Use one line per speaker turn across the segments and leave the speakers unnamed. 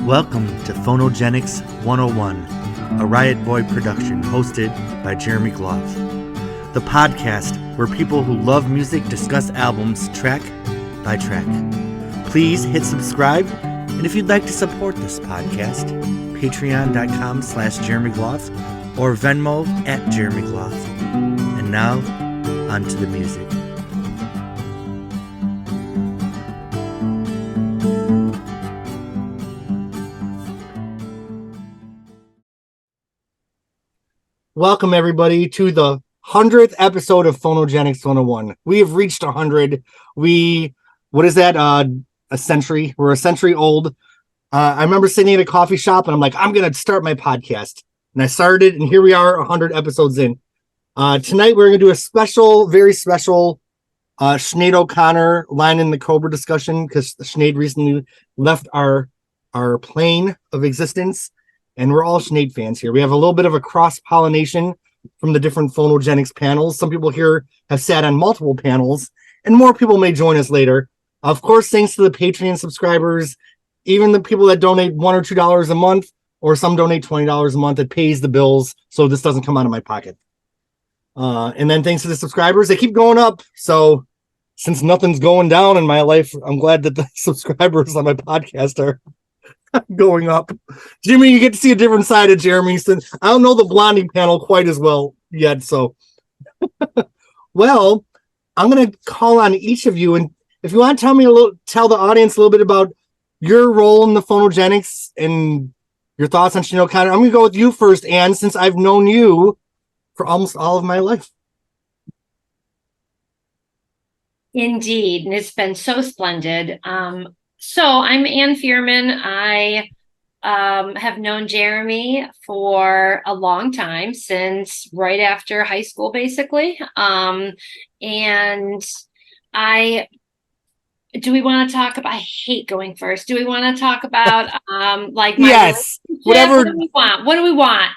Welcome to Phonogenics 101, a Riotboy production hosted by Jeremy Gloff. The podcast where people who love music discuss albums track by track. Please hit subscribe, and if you'd like to support this podcast, patreon.com/Jeremy Gloff or Venmo @Jeremy Gloff. And now, on to the music. Welcome, everybody, to the 100th episode of Phonogenics 101. We have reached 100. What is that? A century. We're a century old. I remember sitting at a coffee shop, and I'm like, I'm going to start my podcast. And I started, and here we are, 100 episodes in. Tonight, we're going to do a special, very special Sinead O'Connor line in the Cobra discussion, because Sinead recently left our plane of existence. And we're all Sinead fans here. We have a little bit of a cross-pollination from the different Phonogenics panels. Some people here have sat on multiple panels, and more people may join us later. Of course, thanks to the Patreon subscribers, even the people that donate $1 or $2 a month, or some donate $20 a month. It pays the bills, so this doesn't come out of my pocket. And then thanks to the subscribers, they keep going up. So since nothing's going down in my life, I'm glad that the subscribers on my podcast are going up. Jimmy, you get to see a different side of Jeremy. Since I don't know the Blondie panel quite as well yet. So, well, I'm going to call on each of you. And if you want to tell the audience a little bit about your role in the Phonogenics and your thoughts on Sinead O'Connor. I'm going to go with you first, Anne, since I've known you for almost all of my life.
Indeed. And it's been so splendid. So I'm Ann Fearman. I have known Jeremy for a long time, since right after high school, basically. And do we want to talk about, I hate going first. Do we want to talk about like my
yes, whatever.
What do we want? What do we want?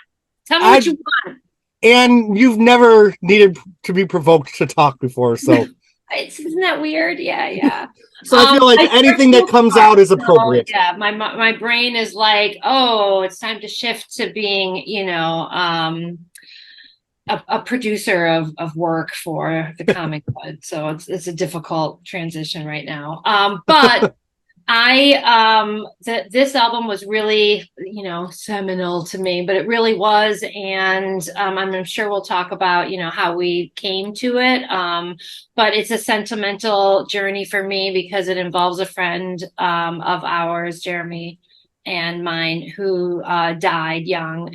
Tell me what you want.
And you've never needed to be provoked to talk before, so
isn't that weird? Yeah.
So I feel like anything that comes out is appropriate.
So, yeah, my brain is like, oh, it's time to shift to being, a producer of work for the comic book. So it's a difficult transition right now. But this album was really, seminal to me, but it really was. And I'm sure we'll talk about, how we came to it. But it's a sentimental journey for me because it involves a friend of ours, Jeremy and mine, who died young.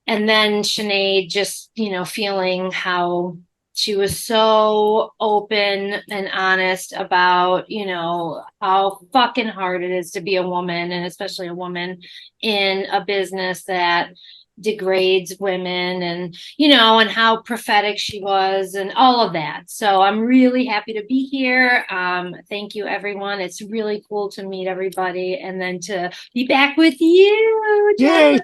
And then Sinead, just, feeling how she was so open and honest about, how fucking hard it is to be a woman, and especially a woman in a business that degrades women, and, and how prophetic she was and all of that. So I'm really happy to be here. Thank you, everyone. It's really cool to meet everybody and then to be back with you.
Yay.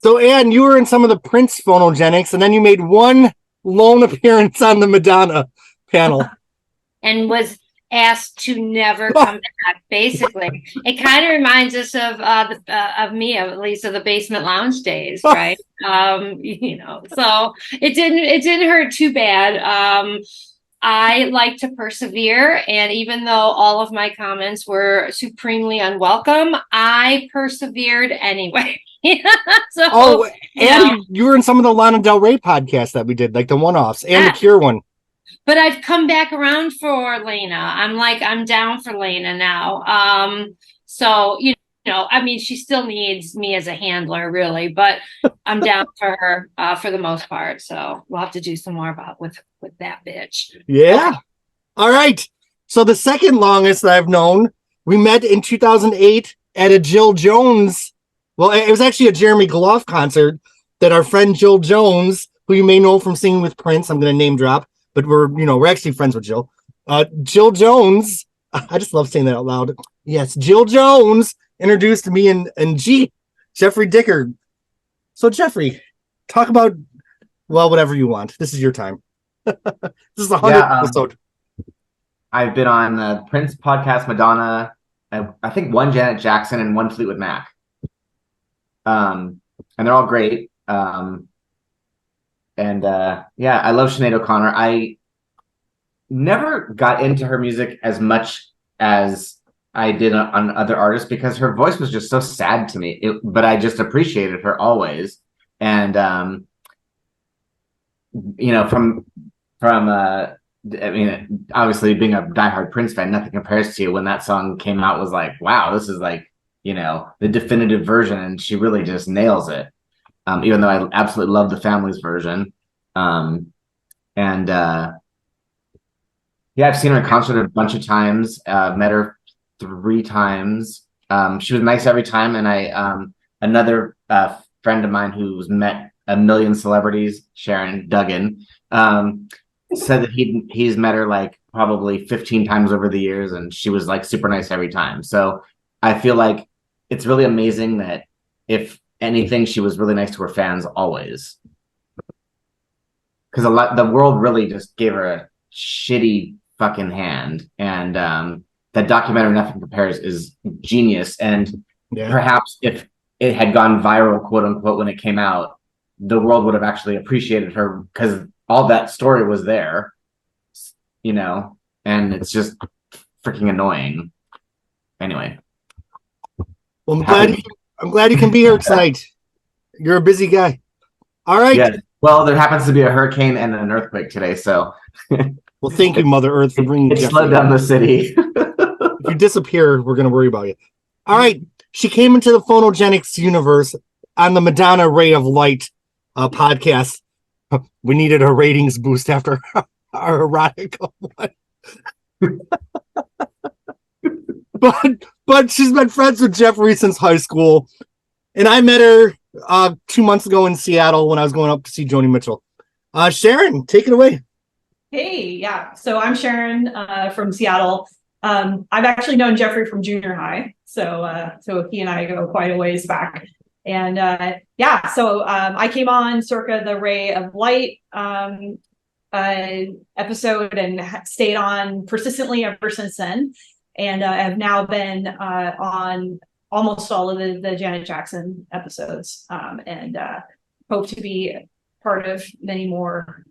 So, Anne, you were in some of the Prince Phonogenics, and then you made one lone appearance on the Madonna panel.
And was asked to never come back, basically. It kind of reminds us of me, at least of the Basement Lounge days, right? So it didn't hurt too bad. I like to persevere, and even though all of my comments were supremely unwelcome, I persevered anyway.
You were in some of the Lana Del Rey podcasts that we did, like the one-offs and the Cure one.
But I've come back around for Lena. I'm down for Lena now. So she still needs me as a handler, really, but I'm down for her for the most part. So we'll have to do some more with that bitch.
Yeah. Okay. All right. So the second longest that I've known, we met in 2008 at a Jill Jones. Well, it was actually a Jeremy Gloff concert that our friend Jill Jones, who you may know from singing with Prince, I'm going to name drop, but we're actually friends with Jill. Jill Jones, I just love saying that out loud. Yes, Jill Jones introduced me and Jeffrey Dickard. So Jeffrey, talk about, whatever you want. This is your time. This is the 100th episode.
I've been on the Prince podcast, Madonna, I think one Janet Jackson and one Fleetwood Mac. And they're all great. Yeah, I love Sinead O'Connor. I never got into her music as much as I did on other artists because her voice was just so sad to me. But I just appreciated her always. And I mean, obviously being a diehard Prince fan, Nothing Compares to You, when that song came out was like, wow, this is like, the definitive version, and she really just nails it. Even though I absolutely love the Family's version. Yeah, I've seen her in concert a bunch of times. Met her 3 times. She was nice every time. And another friend of mine who's met a million celebrities, Sharon Duggan, said that he's met her like probably 15 times over the years, and she was like super nice every time. So I feel like it's really amazing that if anything, she was really nice to her fans always. Because the world really just gave her a shitty fucking hand, and that documentary Nothing Compares is genius. And perhaps if it had gone viral, quote unquote, when it came out, the world would have actually appreciated her because all that story was there, and it's just freaking annoying. Anyway,
well, I'm glad you can be here tonight. You're a busy guy. All right.
Yeah. Well, there happens to be a hurricane and an earthquake today, so.
Well, thank you, Mother Earth, for bringing.
It slowed down the city.
If you disappear, we're going to worry about you. All right. She came into the Phonogenics universe on the Madonna Ray of Light podcast. We needed a ratings boost after our erotic one. but she's been friends with Jeffrey since high school. And I met her 2 months ago in Seattle when I was going up to see Joni Mitchell. Sharon, take it away.
Hey, yeah. So I'm Sharon from Seattle. I've actually known Jeffrey from junior high. So he and I go quite a ways back. And I came on circa the Ray of Light episode and stayed on persistently ever since then. And I've now been on almost all of the Janet Jackson episodes, and hope to be part of many more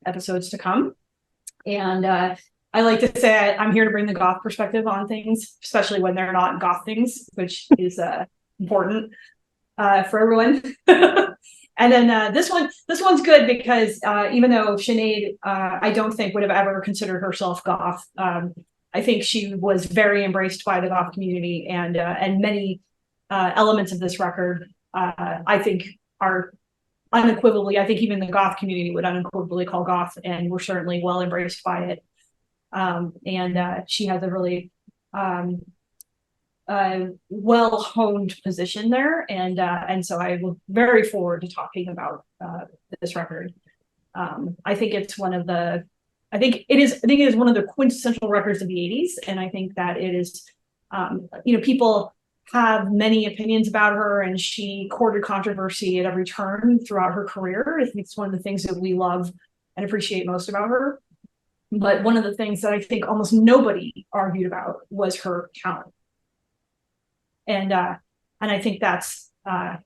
episodes to come. And I like to say I'm here to bring the goth perspective on things, especially when they're not goth things, which is important for everyone. And then this one's good because even though Sinead, I don't think would have ever considered herself goth, I think she was very embraced by the goth community, and many elements of this record, I think, are unequivocally, I think even the goth community would unequivocally call goth, and we're certainly well embraced by it. And she has a really well-honed position there, and so I look very forward to talking about this record. I think it's one of the I think it is one of the quintessential records of the 80s. And I think that it is, people have many opinions about her, and she courted controversy at every turn throughout her career. I think it's one of the things that we love and appreciate most about her. But one of the things that I think almost nobody argued about was her talent. And I think that's, I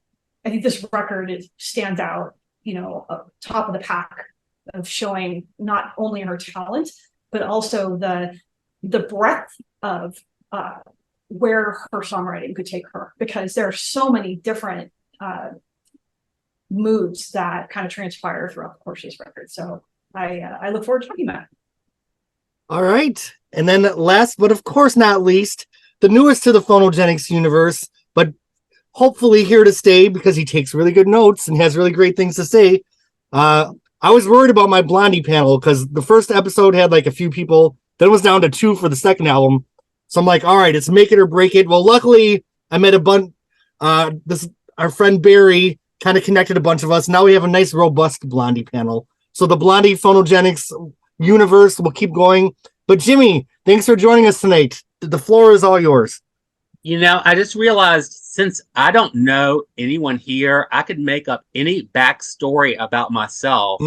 think this record stands out, top of the pack of showing not only her talent, but also the breadth of where her songwriting could take her, because there are so many different moods that kind of transpire throughout the course of this record. So I look forward to talking about it.
All right. And then last, but of course not least, the newest to the Phonogenics universe, but hopefully here to stay because he takes really good notes and has really great things to say. I was worried about my Blondie panel because the first episode had like a few people, then it was down to 2 for the second album. So I'm like, all right, it's make it or break it. Well, luckily I met a bunch, our friend Barry kind of connected a bunch of us. Now we have a nice robust Blondie panel. So the Blondie Phonogenics universe will keep going. But Jimmy, thanks for joining us tonight. The floor is all yours.
I just realized since I don't know anyone here, I could make up any backstory about myself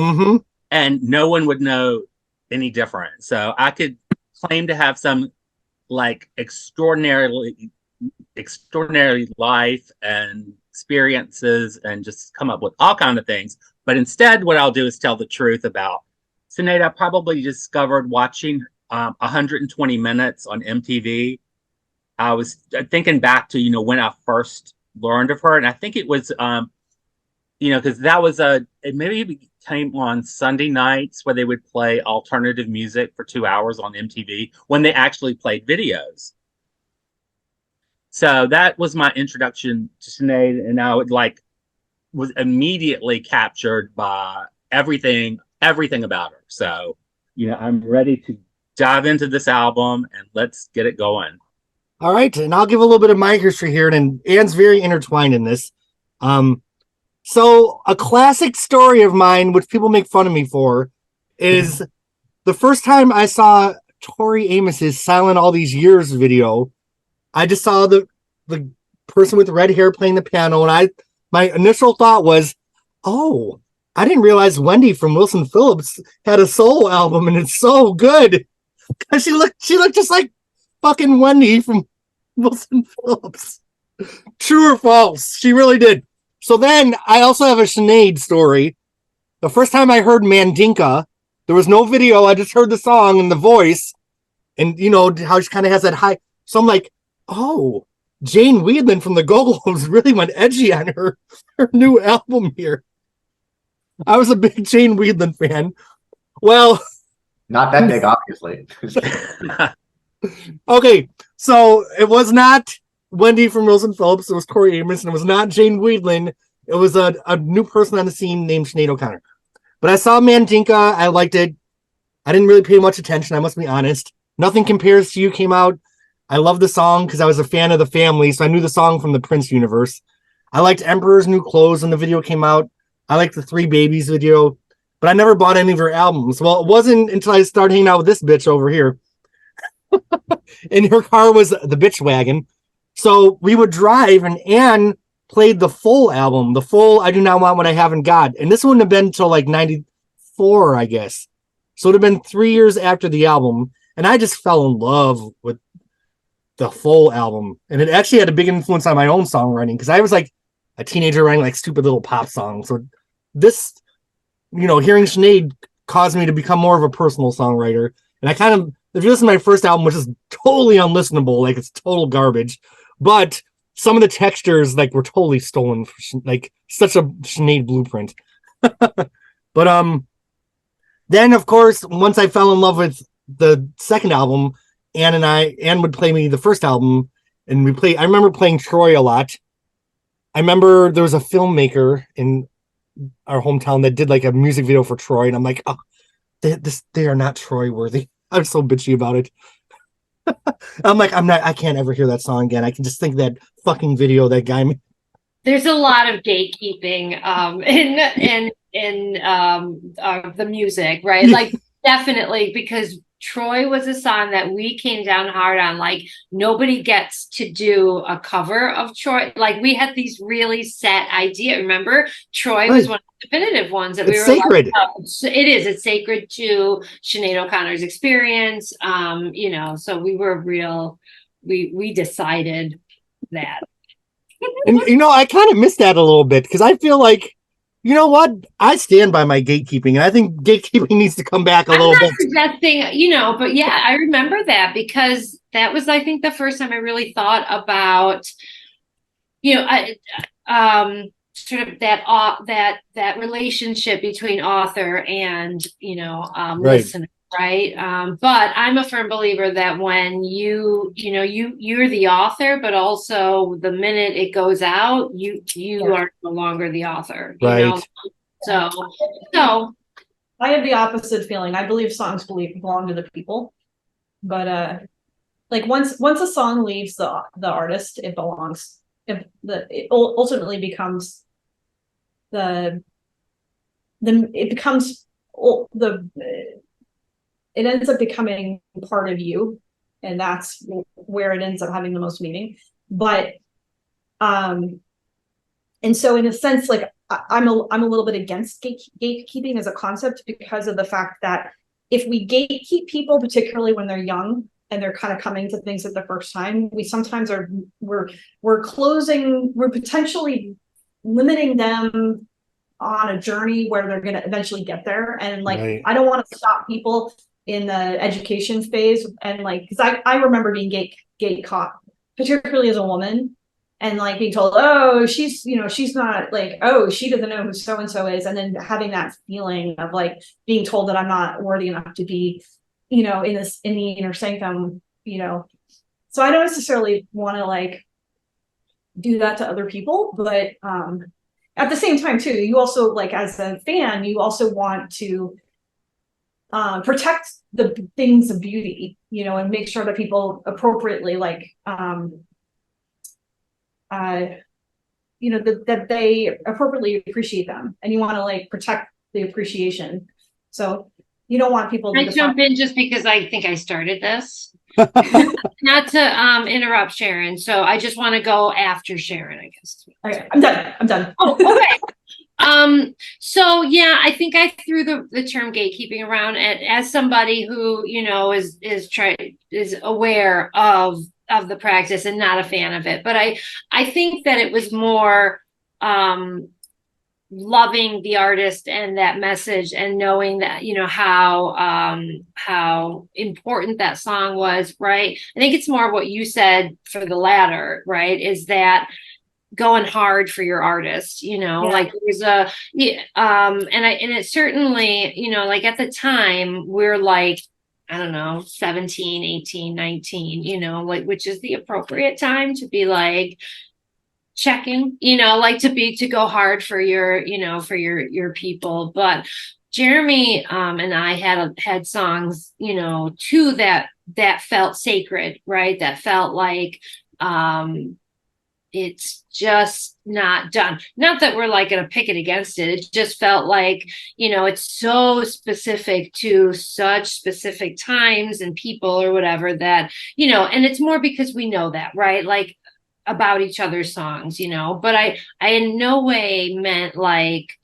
and no one would know any different. So I could claim to have some like extraordinary life and experiences and just come up with all kinds of things. But instead, what I'll do is tell the truth about Sinead. I probably discovered watching 120 Minutes on MTV. I was thinking back to, when I first learned of her. And I think it was, because that was maybe it came on Sunday nights where they would play alternative music for 2 hours on MTV when they actually played videos. So that was my introduction to Sinead, and I was immediately captured by everything about her. So, I'm ready to dive into this album and let's get it going.
All right, and I'll give a little bit of my history here, and Anne's very intertwined in this. So a classic story of mine, which people make fun of me for, is the first time I saw Tori Amos's Silent All These Years video. I just saw the person with the red hair playing the piano, and my initial thought was, oh, I didn't realize Wendy from Wilson Phillips had a solo album, and it's so good. Because she looked just like fucking Wendy from Wilson Phillips. True or false? She really did. So then I also have a Sinead story. The first time I heard Mandinka, there was no video. I just heard the song and the voice, and how she kind of has that high. So I'm like, oh, Jane Weedland from the Go-Go's really went edgy on her new album here. I was a big Jane Weedland fan. Well,
not that big, obviously.
Okay, so it was not Wendy from Wilson Phillips. It was Tori Amos, and it was not Jane Weedland. It was a new person on the scene named Sinead O'Connor. But I saw Mandinka. I liked it. I didn't really pay much attention, I must be honest. Nothing Compares to You came out. I loved the song because I was a fan of the family, so I knew the song from the Prince universe. I liked Emperor's New Clothes when the video came out. I liked the Three Babies video, but I never bought any of her albums. Well, it wasn't until I started hanging out with this bitch over here. And her car was the bitch wagon. So we would drive, and Anne played the full album, the full I Do Not Want What I Haven't Got. And this wouldn't have been until like 94, I guess. So it would have been 3 years after the album. And I just fell in love with the full album. And it actually had a big influence on my own songwriting because I was like a teenager writing like stupid little pop songs. So this, hearing Sinead caused me to become more of a personal songwriter. And I kind of, if you listen to my first album, which is totally unlistenable, like it's total garbage, but some of the textures were totally stolen, such a Sinead blueprint. But then of course, once I fell in love with the second album, Anne would play me the first album, and I remember playing Troy a lot. I remember there was a filmmaker in our hometown that did a music video for Troy, and I'm like, oh, they are not Troy worthy. I'm so bitchy about it. I'm like, I can't ever hear that song again. I can just think that fucking video that guy made.
There's a lot of gatekeeping in the music, right? Definitely, because Troy was a song that we came down hard on. Nobody gets to do a cover of Troy. We had these really set idea. Remember, Troy was one of the definitive ones that we were
sacred.
It is. It's sacred to Sinead O'Connor's experience. So we were we decided that.
And I kind of missed that a little bit because I feel like, you know what? I stand by my gatekeeping, and I think gatekeeping needs to come back a little bit.
Suggesting, but yeah, I remember that because that was, I think, the first time I really thought about, sort of that relationship between author and listener, right? But I'm a firm believer that when you're the author, but also the minute it goes out, you are no longer the author,
right?
So
I have the opposite feeling. I believe songs belong to the people, but once a song leaves the artist, it belongs. It ultimately becomes it ends up becoming part of you, and that's where it ends up having the most meaning. But and so in a sense, I'm a little bit against gatekeeping as a concept because of the fact that if we gatekeep people, particularly when they're young and they're kind of coming to things at the first time, we sometimes we're potentially limiting them on a journey where they're going to eventually get there. And like,
Right.
I don't want to stop people in the education phase. And like, because I remember being gate caught, particularly as a woman, and like being told, oh, she's not, like, oh, she doesn't know who so and so is, and then having that feeling of like being told that I'm not worthy enough to be, in the inner sanctum, So I don't necessarily want to like do that to other people, but at the same time too, you also, like, as a fan, you also want to protect the things of beauty, and make sure that people appropriately, like, that they appropriately appreciate them, and you want to like protect the appreciation. So you don't want people to
I jump in just because I think I started this. Not to interrupt Sharon, so I just want to go after Sharon, I guess.
Okay, I'm done.
Oh, okay. So yeah, I think I threw the term gatekeeping around, and as somebody who is aware of the practice and not a fan of it, but I think that it was more loving the artist and that message, and knowing that how important that song was, right? I think it's more what you said for the latter, right? Is that going hard for your artist, like there's and it certainly, like at the time we're like, I don't know, 17, 18, 19, like, which is the appropriate time to be like checking, like to go hard for your, for your people. But Jeremy and I had songs, too, that felt sacred, right? That felt like it's just not done. Not that we're like going to pick it against it. It just felt like, it's so specific to such specific times and people or whatever that, and it's more because we know that, right? Like about each other's songs, but I in no way meant like,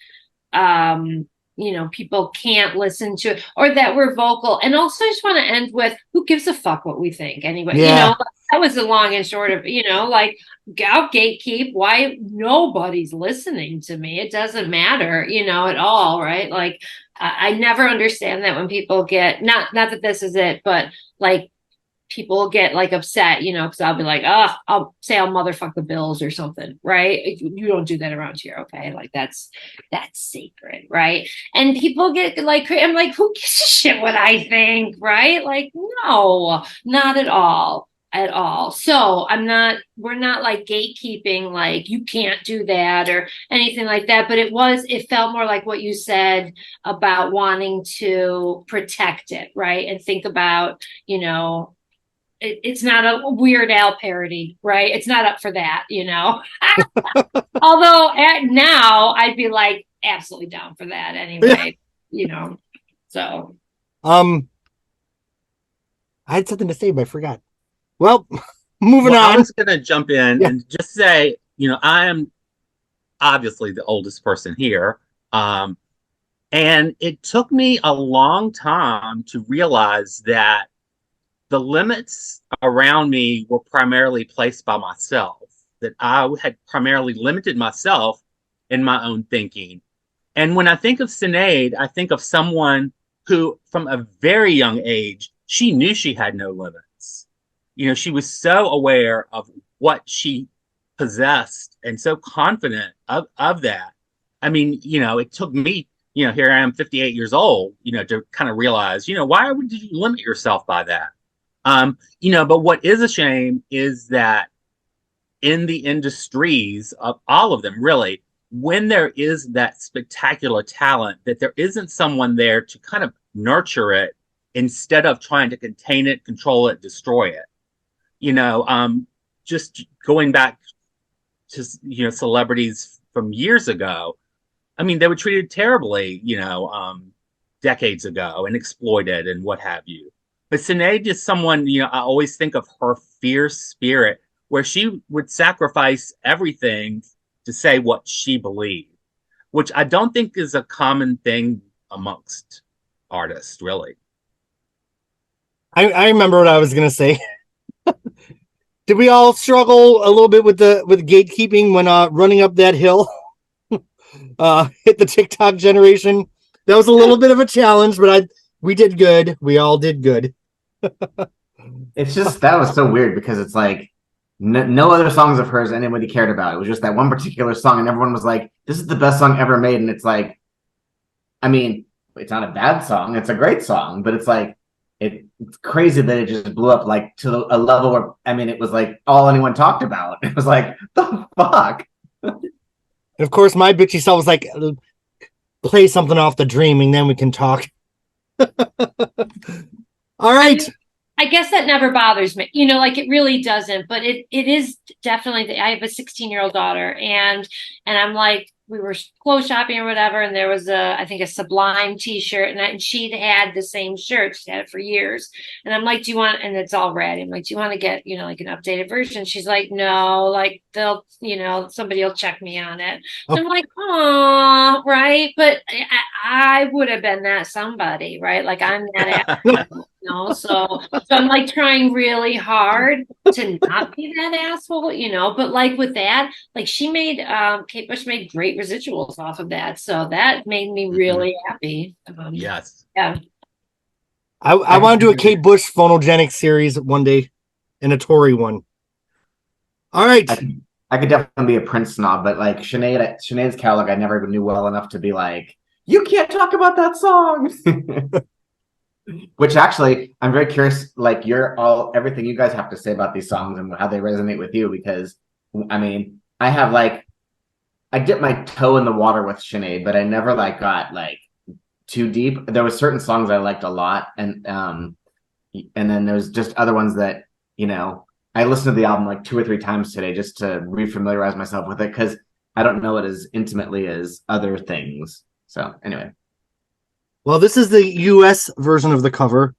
people can't listen to it or that we're vocal. And also I just want to end with, who gives a fuck what we think anyway?
Yeah.
That was the long and short of, like, I'll gatekeep. Why? Nobody's listening to me. It doesn't matter, at all, right? Like, I never understand that when people get, not that this is it, but like, people get like upset, because I'll be like, I'll say I'll motherfuck the Bills or something, right? You don't do that around here, okay? Like that's sacred, right? And people get like, I'm like, who gives a shit what I think, right? Like, no, not at all. So we're not like gatekeeping, like you can't do that or anything like that. But it felt more like what you said about wanting to protect it, right? And think about, it's not a Weird Al parody, right? It's not up for that, Although now I'd be like absolutely down for that anyway, So.
I had something to say, but I forgot. Well, moving on.
I was going to jump in and just say, I am obviously the oldest person here. And it took me a long time to realize that the limits around me were primarily placed by myself, that I had primarily limited myself in my own thinking. And when I think of Sinead, I think of someone who, from a very young age, she knew she had no limits. She was so aware of what she possessed and so confident of that. I mean, it took me, here I am 58 years old, to kind of realize, why would you limit yourself by that? But what is a shame is that in the industries of all of them, really, when there is that spectacular talent, that there isn't someone there to kind of nurture it instead of trying to contain it, control it, destroy it. Just going back to, celebrities from years ago, I mean, they were treated terribly, decades ago and exploited and what have you. But Sinead is someone, I always think of her fierce spirit where she would sacrifice everything to say what she believed, which I don't think is a common thing amongst artists, really.
I remember what I was gonna say. Did we all struggle a little bit with gatekeeping when running up that hill? Hit the TikTok generation. That was a little bit of a challenge, but we did good. We all did good.
It's just that was so weird because it's like no other songs of hers anybody cared about. It was just that one particular song, and everyone was like, "This is the best song ever made." And it's like, I mean, it's not a bad song; it's a great song, but it's like it's crazy that it just blew up like to a level where I mean, it was like all anyone talked about. It was like the fuck.
And of course, my bitchy self was like, "Play something off the Dreaming, then we can talk." All right.
I guess that never bothers me, like it really doesn't, but it is definitely, I have a 16-year-old daughter, and I'm like, we were clothes shopping or whatever, and there was I think a Sublime t-shirt, and she'd had the same shirt. She had it for years. And I'm like, do you want, and it's all red. I'm like, do you want to get, like an updated version? She's like, no, like they'll, somebody will check me on it. So I'm like, oh, right. But I would have been that somebody, right? Like I'm that so I'm like trying really hard to not be that asshole, but like with that, like Kate Bush made great residuals off of that. So that made me really happy.
Yes.
Yeah.
I want to do a Kate Bush Phonogenics series one day and a Tory one. All right.
I could definitely be a Prince snob, but like Sinead's catalog, I never even knew well enough to be like, you can't talk about that song. Which actually, I'm very curious, like everything you guys have to say about these songs and how they resonate with you, because I mean, I dipped my toe in the water with Sinead, but I never like got like too deep. There were certain songs I liked a lot, and then there's just other ones that, I listened to the album like 2 or 3 times today just to refamiliarize myself with it, because I don't know it as intimately as other things. So anyway.
Well, this is the U.S. version of the cover.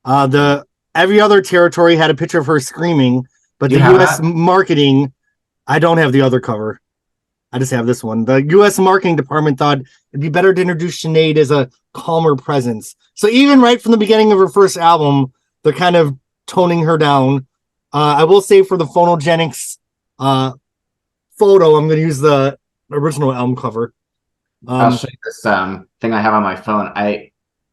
Every other territory had a picture of her screaming, but the U.S. marketing, I don't have the other cover. I just have this one. The U.S. marketing department thought it'd be better to introduce Sinead as a calmer presence. So even right from the beginning of her first album, they're kind of toning her down. I will say for the Phonogenics photo, I'm going to use the original album cover.
I'll show you this thing I have on my phone. I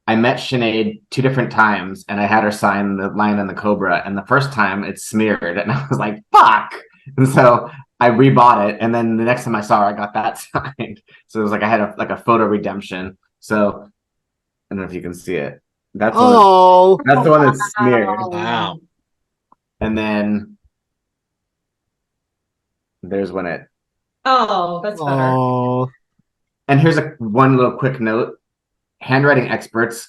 met Sinead 2 different times, and I had her sign the line in the Cobra. And the first time it's smeared, and I was like, "Fuck!" And so I rebought it. And then the next time I saw her, I got that signed. So it was like I had a photo redemption. So I don't know if you can see it. That's the one that's smeared.
Wow.
And then there's when it.
Oh, that's better.
And here's one little quick note. Handwriting experts.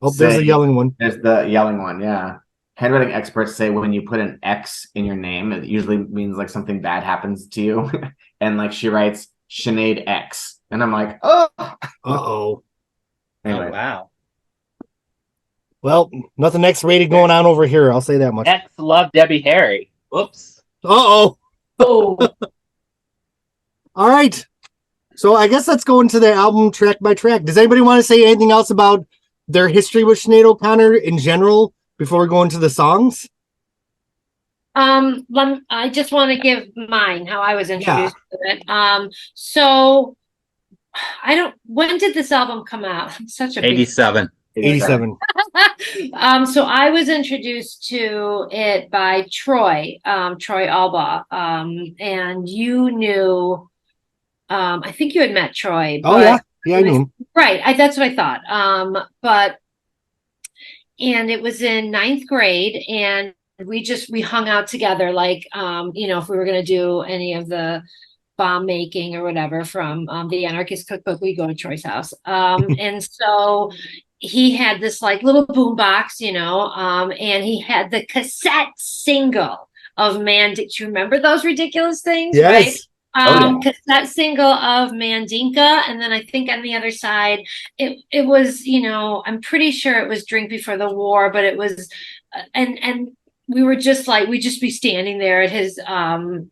There's a yelling one.
There's the yelling one, yeah. Handwriting experts say when you put an X in your name, it usually means like something bad happens to you. And like she writes Sinead X. And I'm like, oh.
Uh-oh.
Anyway.
Oh, wow.
Well, nothing X-rated going on over here. I'll say that much.
X love Debbie Harry. Whoops.
Uh-oh.
Oh.
All right. So I guess let's go into the album track by track. Does anybody want to say anything else about their history with Sinead O'Connor in general before we go into the songs?
I just want to give mine, how I was introduced to it. So when did this album come out? Such a
87.
87.
So I was introduced to it by Troy Alba. And you knew, I think you had met Troy.
Oh, yeah. Yeah, I knew him.
Right. That's what I thought. And it was in 9th grade, and we hung out together, like, if we were going to do any of the bomb making or whatever from the Anarchist Cookbook, we go to Troy's house. And so he had this like little boom box, and he had the cassette single of do you remember those ridiculous things?
Yes.
Right? Cassette single of Mandinka, and then I think on the other side it was, I'm pretty sure it was Drink Before the War, but it was and we were just like, we'd just be standing there at his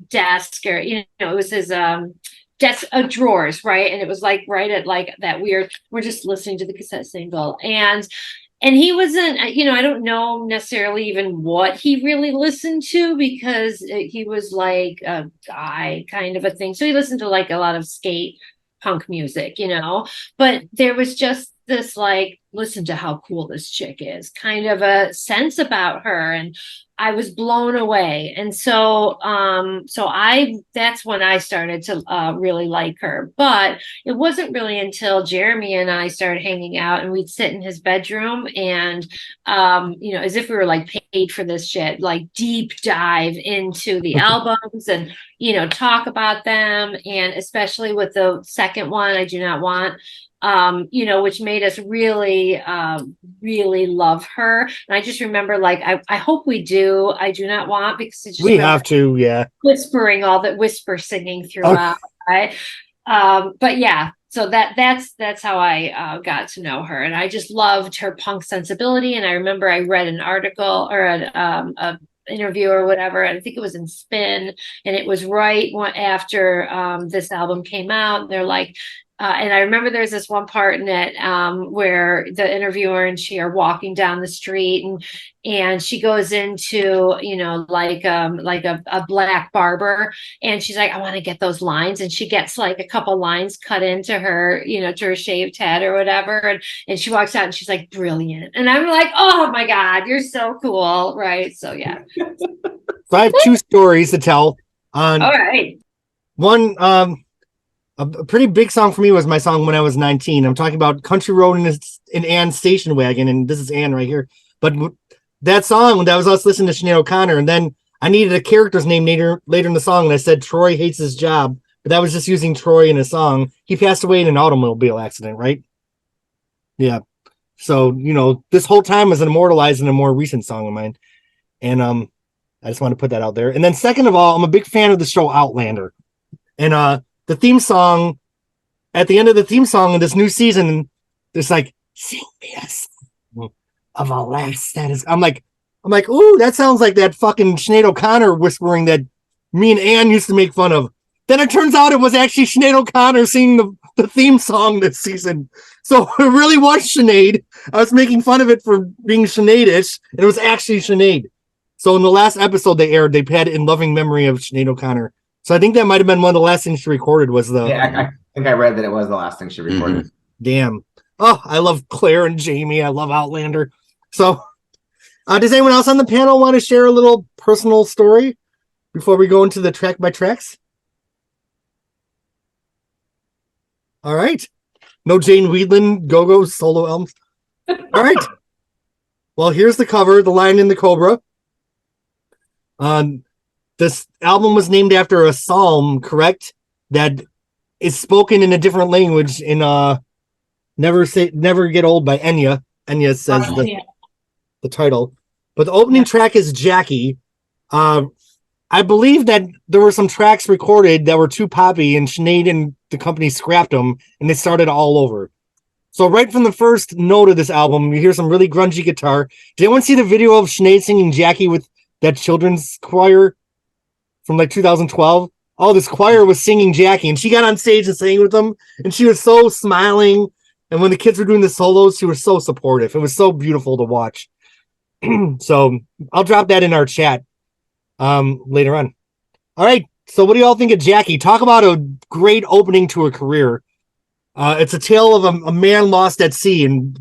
desk, or it was his desk drawers, right? And it was like right at like that weird, we're just listening to the cassette single, and and he wasn't, I don't know necessarily even what he really listened to, because he was like a guy kind of a thing. So he listened to like a lot of skate punk music, but there was just this like, listen to how cool this chick is kind of a sense about her. And I was blown away. And so that's when I started to really like her. But it wasn't really until Jeremy and I started hanging out, and we'd sit in his bedroom and, as if we were like paid for this shit, like deep dive into the albums and, talk about them. And especially with the second one, I Do Not Want, which made us really, really love her. And I just remember, like, I hope we do. I Do Not Want, because it's just
we have to, yeah.
Whispering all that whisper singing throughout, right? But yeah, so that's how I got to know her, and I just loved her punk sensibility. And I remember I read an article or a interview or whatever, and I think it was in Spin, and it was right after this album came out. They're like, and I remember there's this one part in it where the interviewer and she are walking down the street, and she goes into, like a black barber, and she's like, I want to get those lines. And she gets like a couple lines cut into her, to her shaved head or whatever. And she walks out and she's like, brilliant. And I'm like, oh my God, you're so cool. Right. So yeah.
So I have two stories to tell.
All right.
One, a pretty big song for me was my song When I Was 19. I'm talking about Country Road in Ann's station wagon, and this is Ann right here. But that song, that was us listening to Sinead O'Connor, and then I needed a character's name later in the song, and I said Troy hates his job, but that was just using Troy in a song. He passed away in an automobile accident, right? Yeah. So, this whole time was immortalized in a more recent song of mine. And I just want to put that out there. And then second of all, I'm a big fan of the show Outlander. And the theme song, at the end of the theme song in this new season, there's like, sing me a song of a lass that is. I'm like, ooh, that sounds like that fucking Sinead O'Connor whispering that me and Ann used to make fun of. Then it turns out it was actually Sinead O'Connor singing the theme song this season. So it really was Sinead. I was making fun of it for being Sinead-ish, and it was actually Sinead. So in the last episode they aired, they had it in loving memory of Sinead O'Connor. So I think that might have been one of the last things she recorded was the...
Yeah, I think I read that it was the last thing she recorded.
Damn. Oh, I love Claire and Jamie. I love Outlander. So does anyone else on the panel want to share a little personal story before we go into the track by tracks? All right. No Jane Weedland go-go solo albums. All right. Well, here's the cover, The Lion and the Cobra. This album was named after a psalm, correct? That is spoken in a different language in Never Get Old by Enya. Enya says the title. But the opening track is Jackie. I believe that there were some tracks recorded that were too poppy, and Sinead and the company scrapped them, and they started all over. So right from the first note of this album, you hear some really grungy guitar. Did anyone see the video of Sinead singing Jackie with that children's choir from like 2012? Oh, this choir was singing Jackie, and she got on stage and sang with them, and she was so smiling. And when the kids were doing the solos, she was so supportive. It was so beautiful to watch. So I'll drop that in our chat later on. All right. So what do y'all think of Jackie? Talk about a great opening to her career. It's a tale of a man lost at sea, and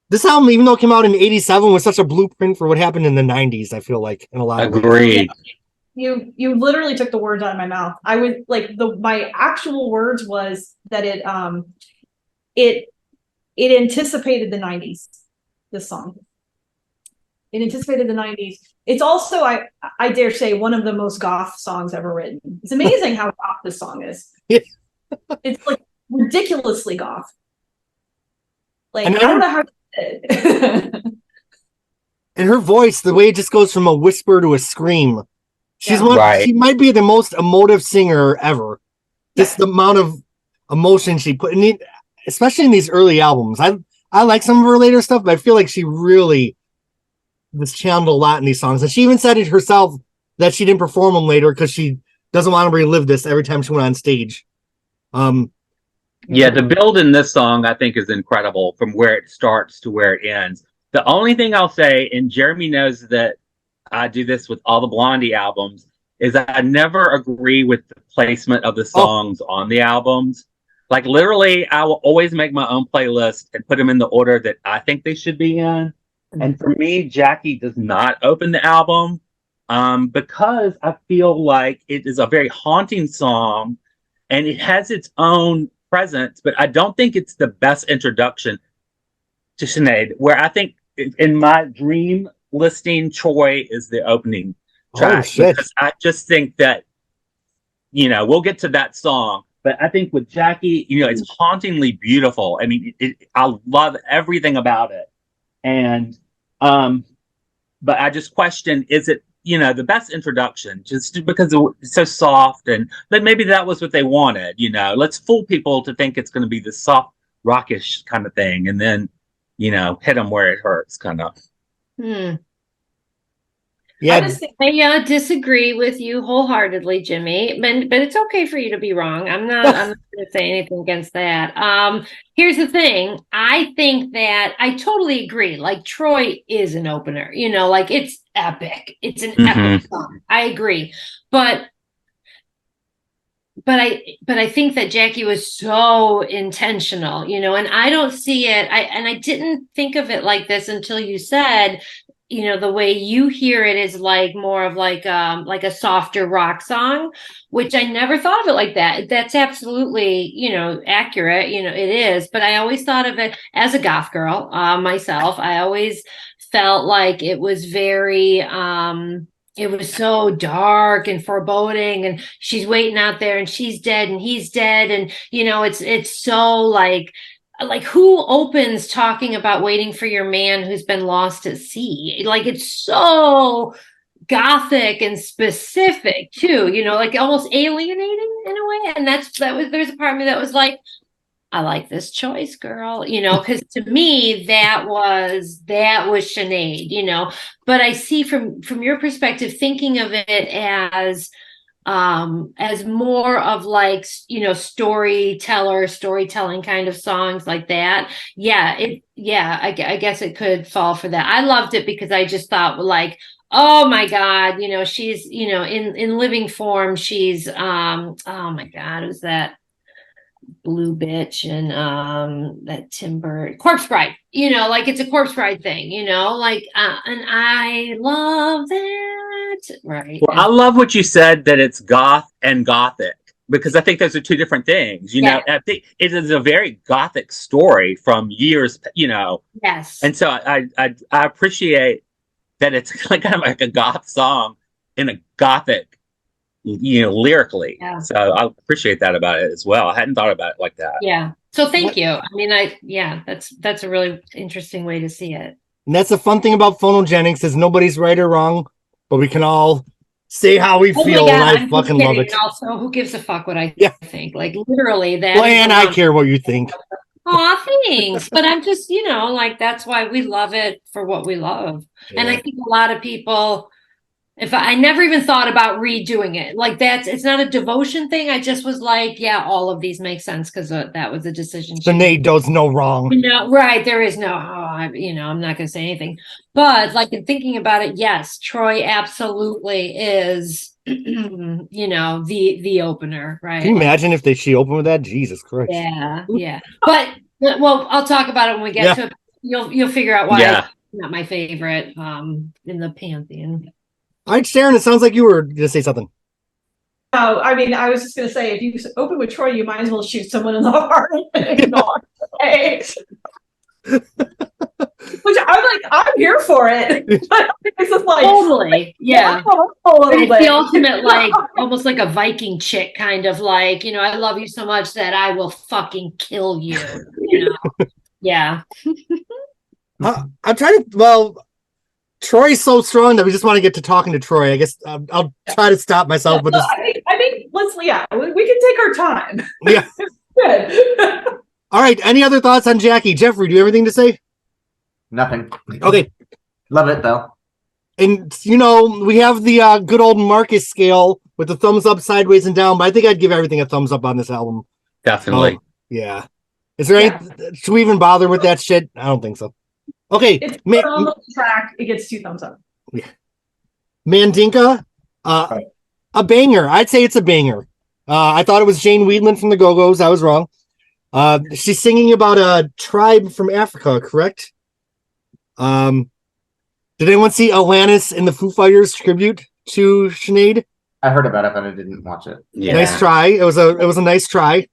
this album, even though it came out in 87, was such a blueprint for what happened in the 90s, I feel like, in a lot of ways.
Agreed.
You literally took the words out of my mouth. I would like my actual words was that it anticipated the 90s, this song. It anticipated the 90s. It's also, I dare say, one of the most goth songs ever written. It's amazing how goth this song is.
Yeah.
It's like ridiculously goth. Like, I don't know how to say it.
And her voice, the way it just goes from a whisper to a scream. She might be the most emotive singer ever. Just the amount of emotion she put in it, especially in these early albums. I like some of her later stuff, but I feel like she really was channeled a lot in these songs. And she even said it herself that she didn't perform them later because she doesn't want to relive this every time she went on stage.
Yeah, the build in this song I think is incredible from where it starts to where it ends. The only thing I'll say, and Jeremy knows that I do this with all the Blondie albums, is I never agree with the placement of the songs on the albums. Like literally, I will always make my own playlist and put them in the order that I think they should be in. And for me, Jackie does not open the album because I feel like it is a very haunting song and it has its own presence, but I don't think it's the best introduction to Sinead, where I think in my dream listing, Troy is the opening track.
Oh, shit.
Because I just think that, we'll get to that song, but I think with Jackie, it's hauntingly beautiful. I mean, I love everything about it. And, but I just question, is it, the best introduction just because it's so soft but maybe that was what they wanted, let's fool people to think it's going to be the soft rockish kind of thing. And then, hit them where it hurts kind of.
Yeah,
I disagree with you wholeheartedly, Jimmy. But it's okay for you to be wrong. I'm not going to say anything against that. Here's the thing. I think that I totally agree. Like Troy is an opener. Like it's epic. It's an epic song. I agree. But I think that Jackie was so intentional, and I don't see it. I didn't think of it like this until you said, the way you hear it is like more of like a softer rock song, which I never thought of it like that. That's absolutely, accurate, it is. But I always thought of it as a goth girl myself. I always felt like it was very, it was so dark and foreboding, and she's waiting out there and she's dead and he's dead. And, it's so like who opens talking about waiting for your man who's been lost at sea? Like it's so gothic and specific too, like almost alienating in a way. And there's a part of me that was like, I like this choice, girl, because to me that was Sinead, but I see from your perspective, thinking of it as more of like, storytelling kind of songs like that. I guess it could fall for that. I loved it because I just thought like, oh my God, she's, in living form, she's, oh my God, who's that blue bitch and that timber corpse bride, like it's a corpse bride thing, like and I love that, right?
Well, I love what you said, that it's goth and gothic, because I think those are two different things. I think it is a very gothic story from years,
Yes.
And so I appreciate that it's kind of like a goth song in a gothic, lyrically.
Yeah.
So I appreciate that about it as well. I hadn't thought about it like that.
Yeah. So thank you. I mean, that's a really interesting way to see it.
and that's the fun thing about Phonogenics is nobody's right or wrong, but we can all say how we feel, and I fucking love it.
And also, who gives a fuck what I
Yeah.
think? Like literally that.
Well, and I care what you think.
Oh, thanks. But I'm just, like that's why we love it for what we love.
Yeah.
And I think a lot of people, I never even thought about redoing it. Like it's not a devotion thing. I just was like, yeah, all of these make sense because that was a decision.
Sinead does no wrong.
Right. There is no, I'm not going to say anything. But like in thinking about it, yes, Troy absolutely is, the opener, right?
Can you imagine if she opened with that? Jesus Christ.
Yeah. But, well, I'll talk about it when we get to it. You'll figure out why it's not my favorite in the pantheon.
All right, Sharon, it sounds like you were going to say something.
Oh, I mean, I was just going to say, if you open with Troy, you might as well shoot someone in the heart and ignore. Which I'm here for it. It's just like
totally, yeah.
It's
the ultimate, like almost like a Viking chick kind of like, I love you so much that I will fucking kill you. Yeah.
I'm trying to. Well, Troy's so strong that we just want to get to talking to Troy. I guess I'll try to stop myself, but
I think we can take our time.
Yeah.
Good.
All right. Any other thoughts on Jackie? Jeffrey, do you have anything to say?
Nothing.
Okay.
Love it though.
And we have the good old Marcus scale with the thumbs up, sideways, and down. But I think I'd give everything a thumbs up on this album.
Definitely.
Yeah. Is there any? Should we even bother with that shit? I don't think so. Okay,
It's a phenomenal track. It gets 2 thumbs up.
Mandinka, a banger. I'd say it's a banger. I thought it was Jane Weedland from the Go-Go's. I was wrong. She's singing about a tribe from Africa, correct? Did anyone see Alanis in the Foo Fighters tribute to Sinead?
I heard about it, but I didn't watch it.
Yeah.
Nice try. It was a nice try.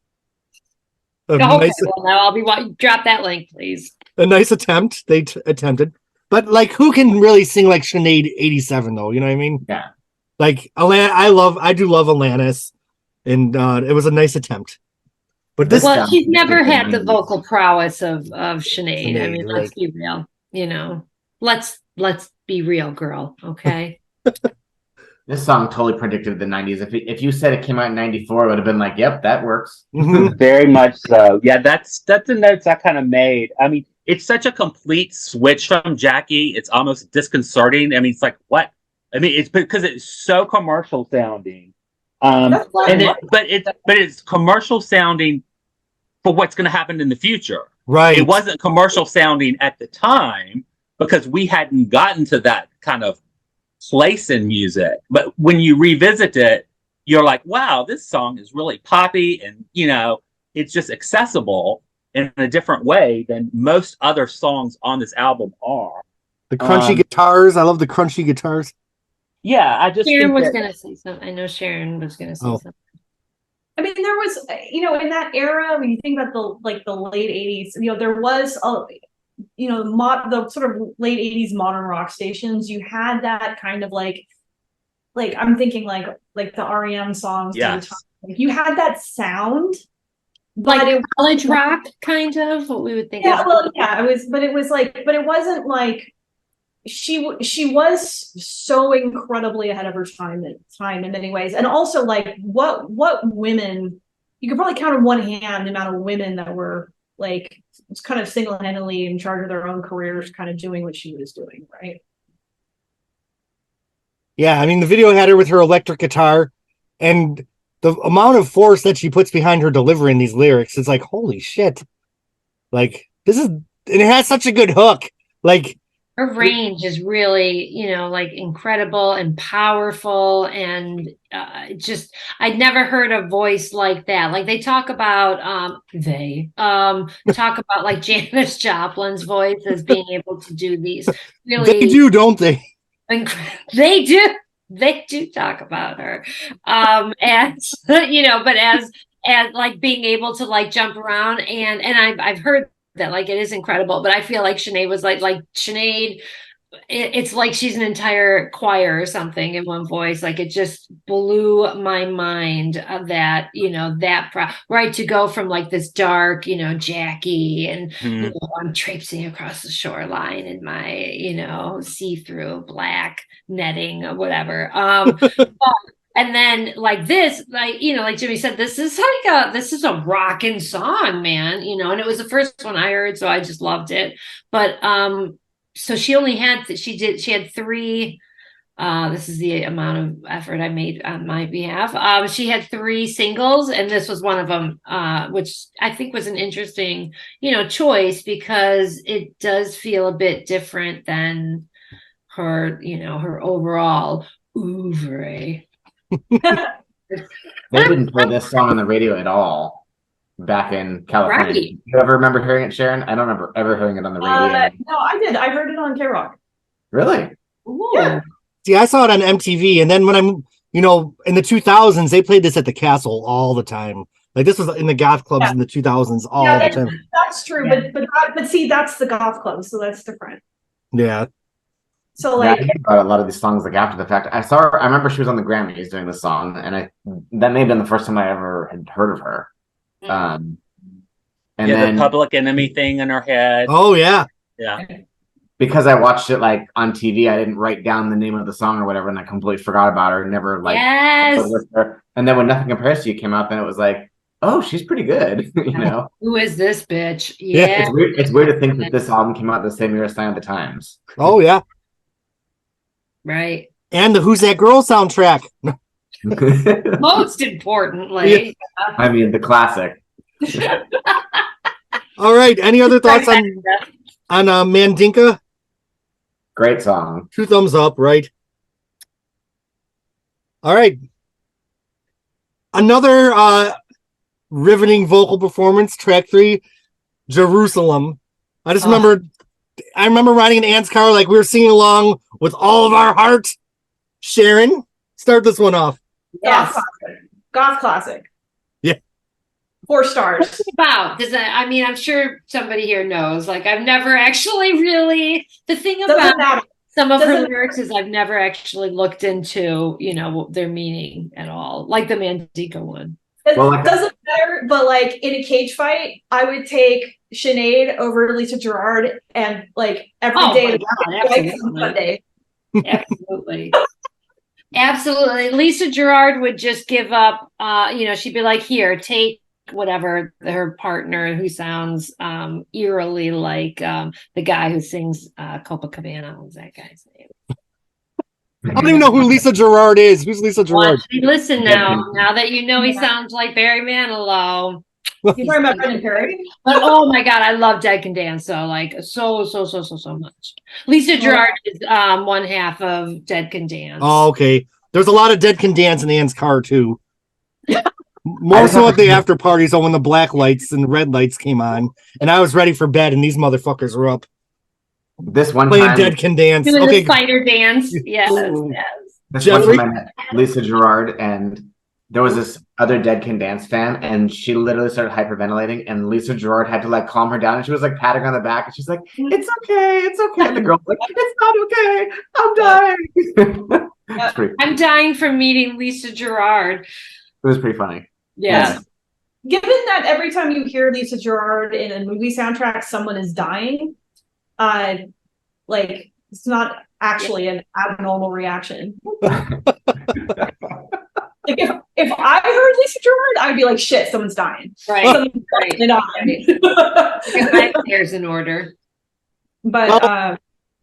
Okay, well, now I'll be drop that link, please.
A nice attempt. They attempted. But like, who can really sing like Sinead 87 though? You know what I mean?
Yeah.
Like I do love Alanis, and it was a nice attempt. But this,
she's never had the vocal prowess of Sinead. I mean,
right.
let's be real. You know, let's be real, girl. Okay.
This song totally predicted the 90s. If you said it came out in 94, it would have been like, yep, that works.
Very much so. Yeah, that's the notes I kind of made. I mean, it's such a complete switch from Jackie. It's almost disconcerting. I mean, it's like, what? I mean, it's because it's so commercial sounding. But it's commercial sounding for what's going to happen in the future.
right.
It wasn't commercial sounding at the time because we hadn't gotten to that kind of place in music. But when you revisit it, you're like, wow, this song is really poppy, and it's just accessible in a different way than most other songs on this album are.
The crunchy guitars. I love the crunchy guitars.
Yeah, I just
Sharon
think
was going to say something. I know Sharon was going to say something.
I mean, there was, in that era, when you think about the late 80s, there was the sort of late 80s modern rock stations. You had that kind of like I'm thinking like the REM songs.
Yes.
You had that sound,
Like college rock, kind of what we would think.
Yeah,
of.
well, yeah, but it wasn't like she was so incredibly ahead of her time in many ways, and also like what women, you could probably count on one hand the amount of women that were like kind of single-handedly in charge of their own careers, kind of doing what she was doing, right?
Yeah, I mean, the video had her with her electric guitar, and the amount of force that she puts behind her delivering these lyrics is like, holy shit. Like, and it has such a good hook. Like,
Her range is really, like incredible and powerful, and I'd never heard a voice like that. Like they talk about, talk about like Janis Joplin's voice as being able to do these really.
They do, don't they?
They do talk about her, but as like being able to like jump around, and I've heard that like it is incredible, but I feel like Sinead was like Sinead, it's like she's an entire choir or something in one voice. Like it just blew my mind that right, to go from like this dark Jackie and I'm traipsing across the shoreline in my see-through black netting or whatever, and then like this, like Jimmy said, this is a rockin' song, man, and it was the first one I heard, so I just loved it. But so she had 3. This is the amount of effort I made on my behalf. She had 3 singles, and this was one of them, which I think was an interesting choice, because it does feel a bit different than her her overall oeuvre.
They didn't play this song on the radio at all back in California.
Right.
Do you ever remember hearing it, Sharon? I don't remember ever hearing it on the radio.
No, I did. I heard it on K-Rock.
Really?
Yeah.
See, I saw it on MTV, and then when I'm, in the 2000s, they played this at the Castle all the time. Like this was in the goth clubs in the 2000s all the time.
That's true, but see, that's the goth club, so that's different.
Yeah.
So like,
I think about a lot of these songs like after the fact. I remember she was on the Grammys doing this song, and that may have been the first time I ever had heard of her. And then
the Public Enemy thing in her head.
Oh yeah.
Yeah.
Because I watched it like on TV, I didn't write down the name of the song or whatever, and I completely forgot about her. Never like.
Yes.
Her. And then when Nothing Compares to You came out, then it was like, oh, she's pretty good.
Who is this bitch?
Yeah.
It's weird to think that this album came out the same year as Sign of the Times.
Oh yeah.
Right.
And the Who's That Girl soundtrack.
Most importantly.
I mean, the classic.
All right. Any other thoughts on Mandinka?
Great song.
2 thumbs up, right? All right. Another riveting vocal performance, track 3, Jerusalem. I remember riding in Ant's car like we were singing along with all of our heart. Sharon, start this one off.
Yes.
Goth classic.
Yeah.
4 stars.
What's it about? Because I'm sure somebody here knows. Like, I've never actually really. The thing
Doesn't
about
matter.
some of her
Doesn't
lyrics is I've never actually looked into, their meaning at all. Like the Mandinka one.
It
Well, like-
doesn't matter, but like in a cage fight, I would take Sinead over Lisa Gerrard and like every
Oh
day
my
of
God,
like
absolutely.
Sunday.
Absolutely. Absolutely. Lisa Gerrard would just give up, she'd be like, here, take whatever, her partner who sounds eerily like the guy who sings Copacabana. What was that guy's name?
I don't even know who Lisa Gerrard is. Who's Lisa Gerrard?
Listen now that you know he sounds like Barry Manilow.
You talking about Brendan Perry?
But oh my God, I love Dead Can Dance so much. Lisa Gerrard is one half of Dead Can Dance.
Oh, okay. There's a lot of Dead Can Dance in Ant's car too. More so at the after parties when the black lights and the red lights came on, and I was ready for bed, and these motherfuckers were up
This one
playing
time,
Dead Can Dance.
Doing
Okay,
the spider dance. Yes.
this
Jeffrey?
one time I met Lisa Gerrard, and there was this other Dead Can Dance fan, and she literally started hyperventilating, and Lisa Gerrard had to like calm her down, and she was like patting her on the back, and she's like, "It's okay," and the girl's like, "It's not okay, I'm dying." It's pretty.
I'm dying from meeting Lisa Gerrard.
It was pretty funny.
Yes.
Given that every time you hear Lisa Gerrard in a movie soundtrack, someone is dying, like it's not actually an abnormal reaction. Like if I heard Lisa Gerrard, I'd be like, shit, someone's dying.
Right.
Someone's
Right.
dying.
My hair's in order.
But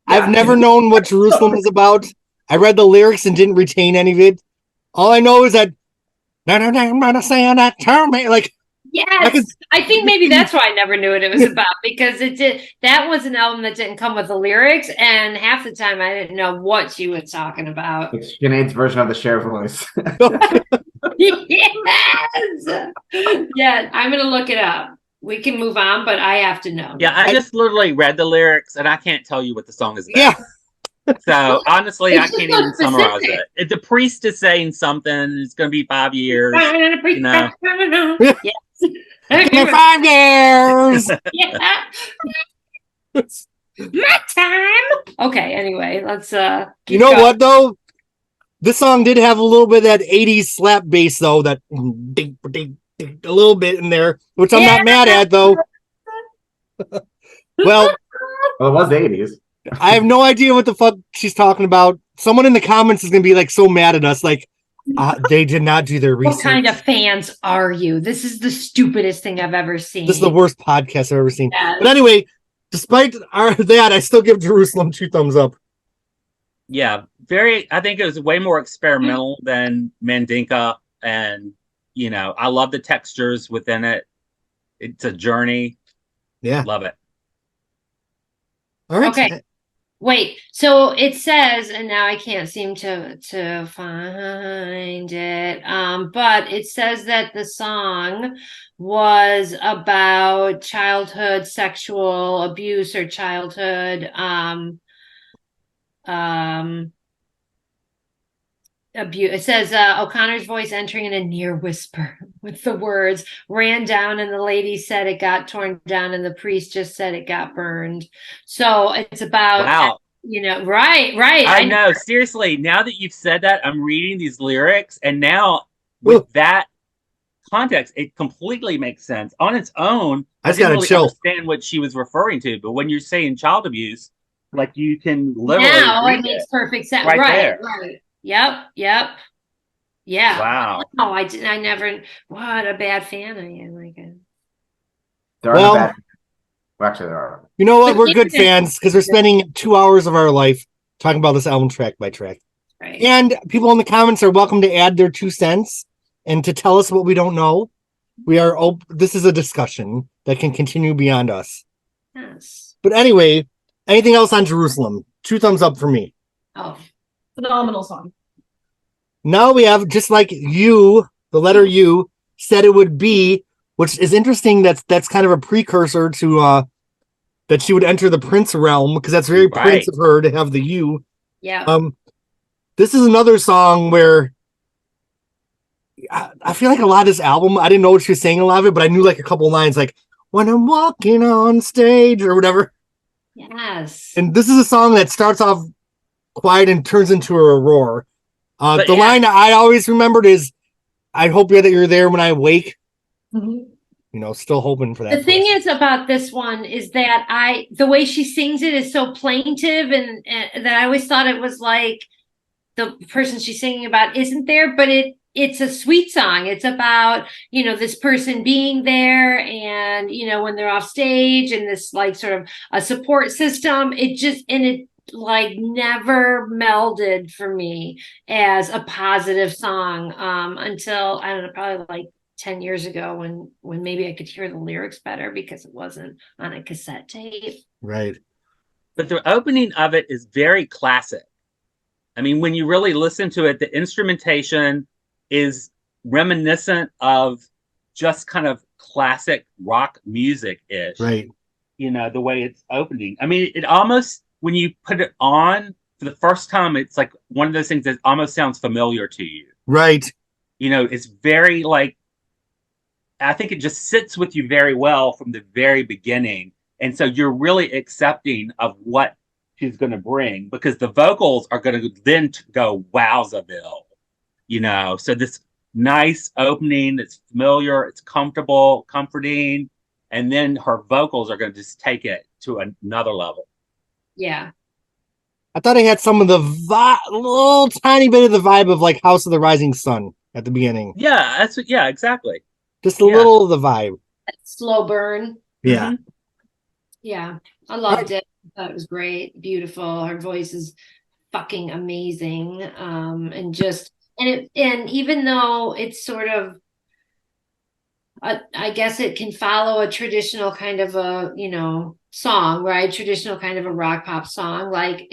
I've never known what Jerusalem is about. I read the lyrics and didn't retain any of it. All I know is that I'm not saying that to me. Like,
Yes, I think maybe that's why I never knew what it was about, because that was an album that didn't come with the lyrics, and half the time I didn't know what she was talking about.
It's Sinead's version of the Cher voice.
Yes. Yeah, I'm gonna look it up. We can move on, but I have to know.
Yeah, I just literally read the lyrics, and I can't tell you what the song is about.
yeah,
So honestly,
It's
I
just
can't
so
even summarize
specific.
it. The priest is saying something. It's going to be 5 years. know.
Yes.
give me 5 years.
Yeah. My time. Okay, anyway, let's
You
keep
know
going.
what though? This song did have a little bit of that 80s slap bass though, that ding, ding, ding, a little bit in there, which I'm not mad at though. Well,
Well, it was the 80s.
I have no idea what the fuck she's talking about. Someone in the comments is gonna be like so mad at us, like they did not do their research.
What kind of fans are you? This is the stupidest thing I've ever seen.
This is the worst podcast I've ever seen.
Yes.
But anyway, despite that, I still give Jerusalem 2 thumbs up.
Yeah, I think it was way more experimental than Mandinka. And, I love the textures within it. It's a journey.
Yeah.
Love it.
All right.
Okay. Wait, so it says, and now I can't seem to find it, but it says that the song was about childhood sexual abuse or childhood abuse. It says O'Connor's voice entering in a near whisper with the words "ran down," and the lady said it got torn down, and the priest just said it got burned. So it's about,
Wow.
Right.
I know. Seriously, now that you've said that, I'm reading these lyrics, and now with that context, it completely makes sense. On its own,
I just
didn't
gotta
really
chill.
understand what she was referring to, but when you're saying child abuse, like you can literally
Now
read
it makes
it.
perfect sense.
Right
Right.
there.
Right. Yep. Yeah.
Wow.
No, I never. What a bad fan I am. Like,
There are
Well-
no bad. Well, actually, there are.
You know what? We're good fans because we're spending 2 hours of our life talking about this album track by track.
right.
And people in the comments are welcome to add their 2 cents and to tell us what we don't know. This is a discussion that can continue beyond us.
Yes.
But anyway, anything else on Jerusalem? 2 thumbs up for me.
Oh,
Phenomenal song.
Now we have, just like you, the letter U said it would be, which is interesting. That's kind of a precursor to that she would enter the Prince realm, because that's very Prince
Right.
of her to have the U.
yeah.
This is another song where I feel like a lot of this album, I didn't know what she was saying a lot of it, but I knew like a couple lines, like when I'm walking on stage or whatever.
Yes.
And this is a song that starts off quiet and turns into a roar.
But
The
yeah.
line I always remembered is, I hope that you're there when I wake.
Mhm.
You know, still hoping for that.
The thing is about this one is that the way she sings it is so plaintive, and that I always thought it was like the person she's singing about isn't there, but it's a sweet song. It's about, this person being there, and, when they're off stage, and this like sort of a support system. It like never melded for me as a positive song until, I don't know, probably like 10 years ago when maybe I could hear the lyrics better because it wasn't on a cassette tape.
Right.
But the opening of it is very classic. I mean, when you really listen to it, the instrumentation is reminiscent of just kind of classic rock music-ish.
Right.
The way it's opening. I mean, it almost, when you put it on for the first time, it's like one of those things that almost sounds familiar to you.
Right.
It's very like, I think it just sits with you very well from the very beginning. And so you're really accepting of what she's going to bring, because the vocals are going to then go wowzaville, So this nice opening, it's familiar, it's comfortable, comforting. And then her vocals are going to just take it to another level.
Yeah.
I thought I had some of the little tiny bit of the vibe of like House of the Rising Sun at the beginning.
Yeah, exactly.
Just a little of the vibe.
Slow burn.
Yeah.
Mhm.
Yeah. I loved it. I thought it was great. Beautiful. Her voice is fucking amazing. And even though it's sort of, I guess it can follow a traditional kind of a, song, right? Traditional kind of a rock pop song. Like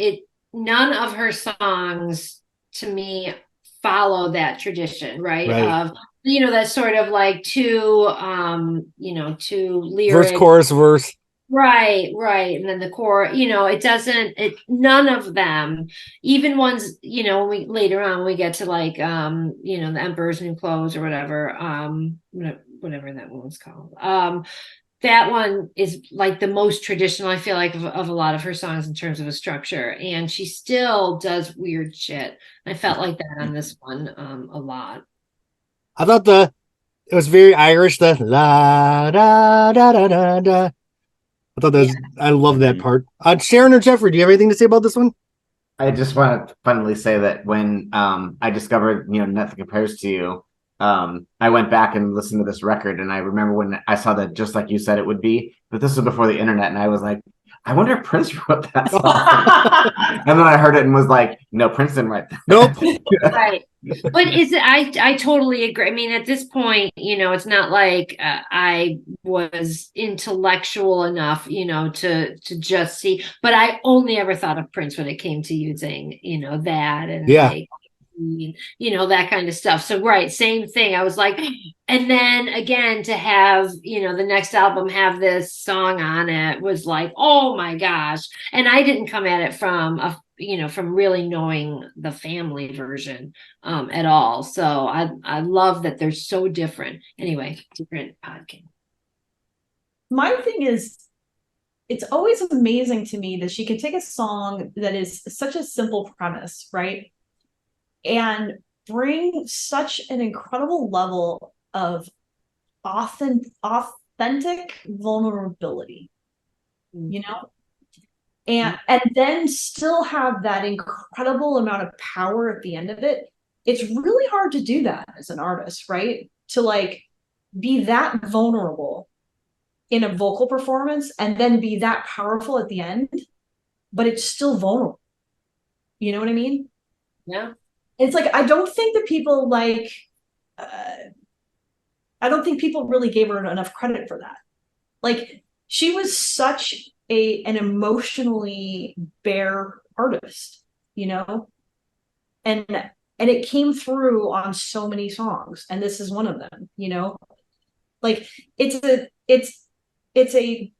none of her songs to me follow that tradition, right? Of, that sort of like two lyric.
Verse, chorus, verse.
Right. And then the core, none of them, even ones, when we get to like, the Emperor's New Clothes or whatever, whatever that one's called. That one is like the most traditional, I feel like, of a lot of her songs in terms of a structure. And she still does weird shit. I felt like that on this one a lot.
I thought it was very Irish, the la da da da da da. I thought I love that part. Sharon or Jeffrey, do you have anything to say about this one?
I just want to funnily say that when I discovered, Nothing Compares to You, I went back and listened to this record, and I remember when I saw that Just Like You Said It Would Be, but this was before the internet, and I was like, I wonder if Prince wrote that song. And then I heard it and was like, no, Prince didn't write that.
Nope.
Right. But I totally agree. I mean, at this point, it's not like I was intellectual enough, to just see, but I only ever thought of Prince when it came to using, that and like, that kind of stuff. So, right. Same thing. I was like, and then again, to have, the next album have this song on it was like, oh my gosh. And I didn't come at it from from really knowing the family version at all. So I love that they're so different. Anyway, different podcast.
My thing is, it's always amazing to me that she can take a song that is such a simple premise, right? And bring such an incredible level of authentic vulnerability, and then still have that incredible amount of power at the end of it. It's really hard to do that as an artist, right? To like be that vulnerable in a vocal performance and then be that powerful at the end, but it's still vulnerable. You know what I mean?
Yeah.
It's like, I don't think that people like, I don't think people really gave her enough credit for that. Like, she was such an emotionally bare artist, you know? And it came through on so many songs, and this is one of them, you know? Like, it's a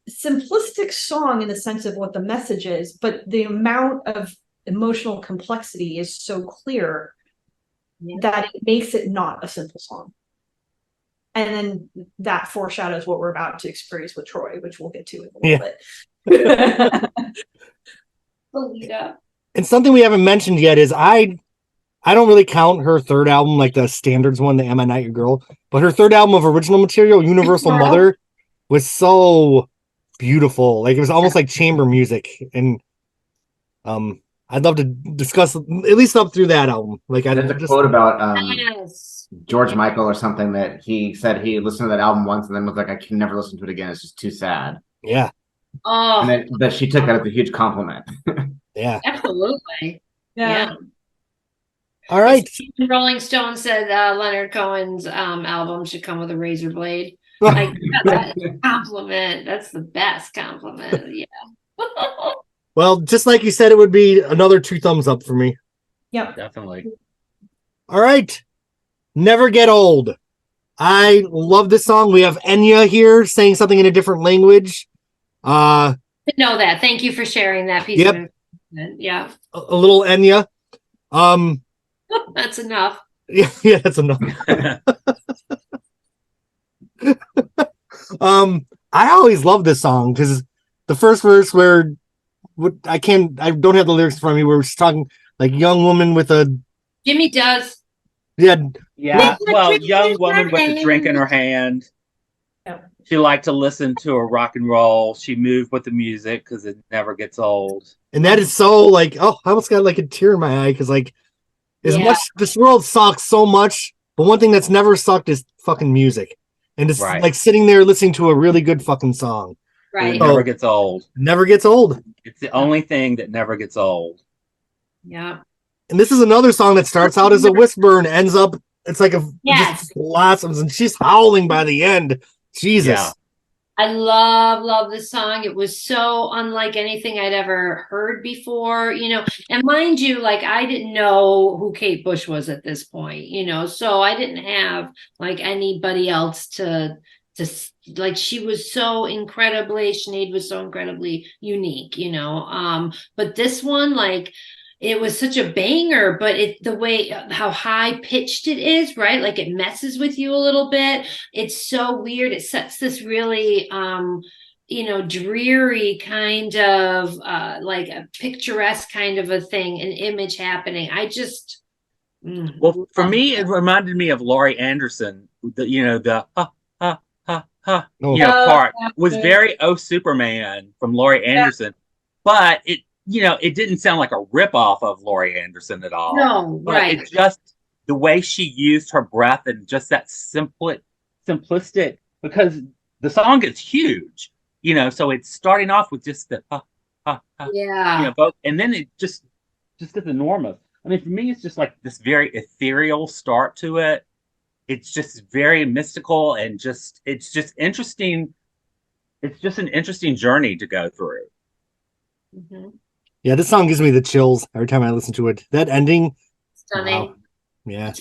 simplistic song in the sense of what the message is, but the amount of emotional complexity is so clear that it makes it not a simple song. And then that foreshadows what we're about to experience with Troy, which we'll get to in a little bit.
And something we haven't mentioned yet is I don't really count her third album like the standards one, the Am I Not Your Girl, but her third album of original material, Universal Mother, was so beautiful. Like, it was almost like chamber music. And I'd love to discuss at least up through that album. Like,
There's a quote about George Michael or something that he said he listened to that album once and then was like, I can never listen to it again. It's just too sad.
Yeah.
Oh,
and then that she took that as a huge compliment.
Yeah.
Absolutely. Yeah.
All right.
Rolling Stone said Leonard Cohen's album should come with a razor blade. Like, that compliment. That's the best compliment. Yeah.
Well, just like you said, it would be another 2 thumbs up for me.
Yep.
Definitely.
All right. Never Get Old. I love this song. We have Enya here saying something in a different language.
Know that. Thank you for sharing that piece of information. Yeah.
A little Enya.
That's enough.
Yeah, that's enough. I always love this song because the first verse where I don't have the lyrics in front of me, where she's talking like young woman with a
Jimmy does.
Yeah.
Well, young woman with a drink in her hand.
Yep.
She liked to listen to a rock and roll. She moved with the music because it never gets old.
And that is so like, I almost got like a tear in my eye because like as much this world sucks so much, but one thing that's never sucked is fucking music. And it's like sitting there listening to a really good fucking song.
Right.
It never gets old.
Never gets old.
It's the only thing that never gets old.
Yeah.
And this is another song that starts out as a whisper and ends up, it's like just blossoms, and she's howling by the end. Jesus.
Yeah.
I love this song. It was so unlike anything I'd ever heard before, you know. And mind you, like, I didn't know who Kate Bush was at this point, you know, so I didn't have like anybody else to like, she was so incredibly, Sinead was so incredibly unique, you know. But this one, like, it was such a banger, but the way how high pitched it is, right? Like, it messes with you a little bit. It's so weird. It sets this really, you know, dreary kind of, like a picturesque kind of a thing, an image happening. I just,
well, for me, it reminded me of Laurie Anderson. The part was very Superman from Laurie Anderson, but it didn't sound like a ripoff of Laurie Anderson at all.
No,
but
right.
It just, the way she used her breath and just that simplistic, because the song is huge, so it's starting off with just the and then it just gets enormous. I mean, for me, it's just like this very ethereal start to it. It's just very mystical and it's just interesting. It's just an interesting journey to go through.
Mm-hmm.
Yeah, this song gives me the chills every time I listen to it. That ending.
Stunning.
Wow. Yeah.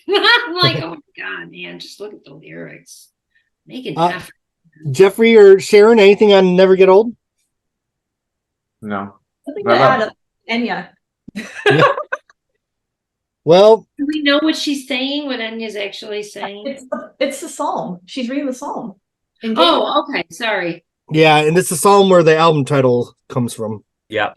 I'm like, oh my God, man, just look at the lyrics. Make it effort.
Jeffrey or Sharon, anything on Never Get Old?
No.
Something to add up. Enya.
Yeah. Well,
do we know what she's saying? What Enya's actually saying?
It's the psalm. She's reading the psalm.
Oh, okay. Sorry.
Yeah, and it's the psalm where the album title comes from.
Yeah.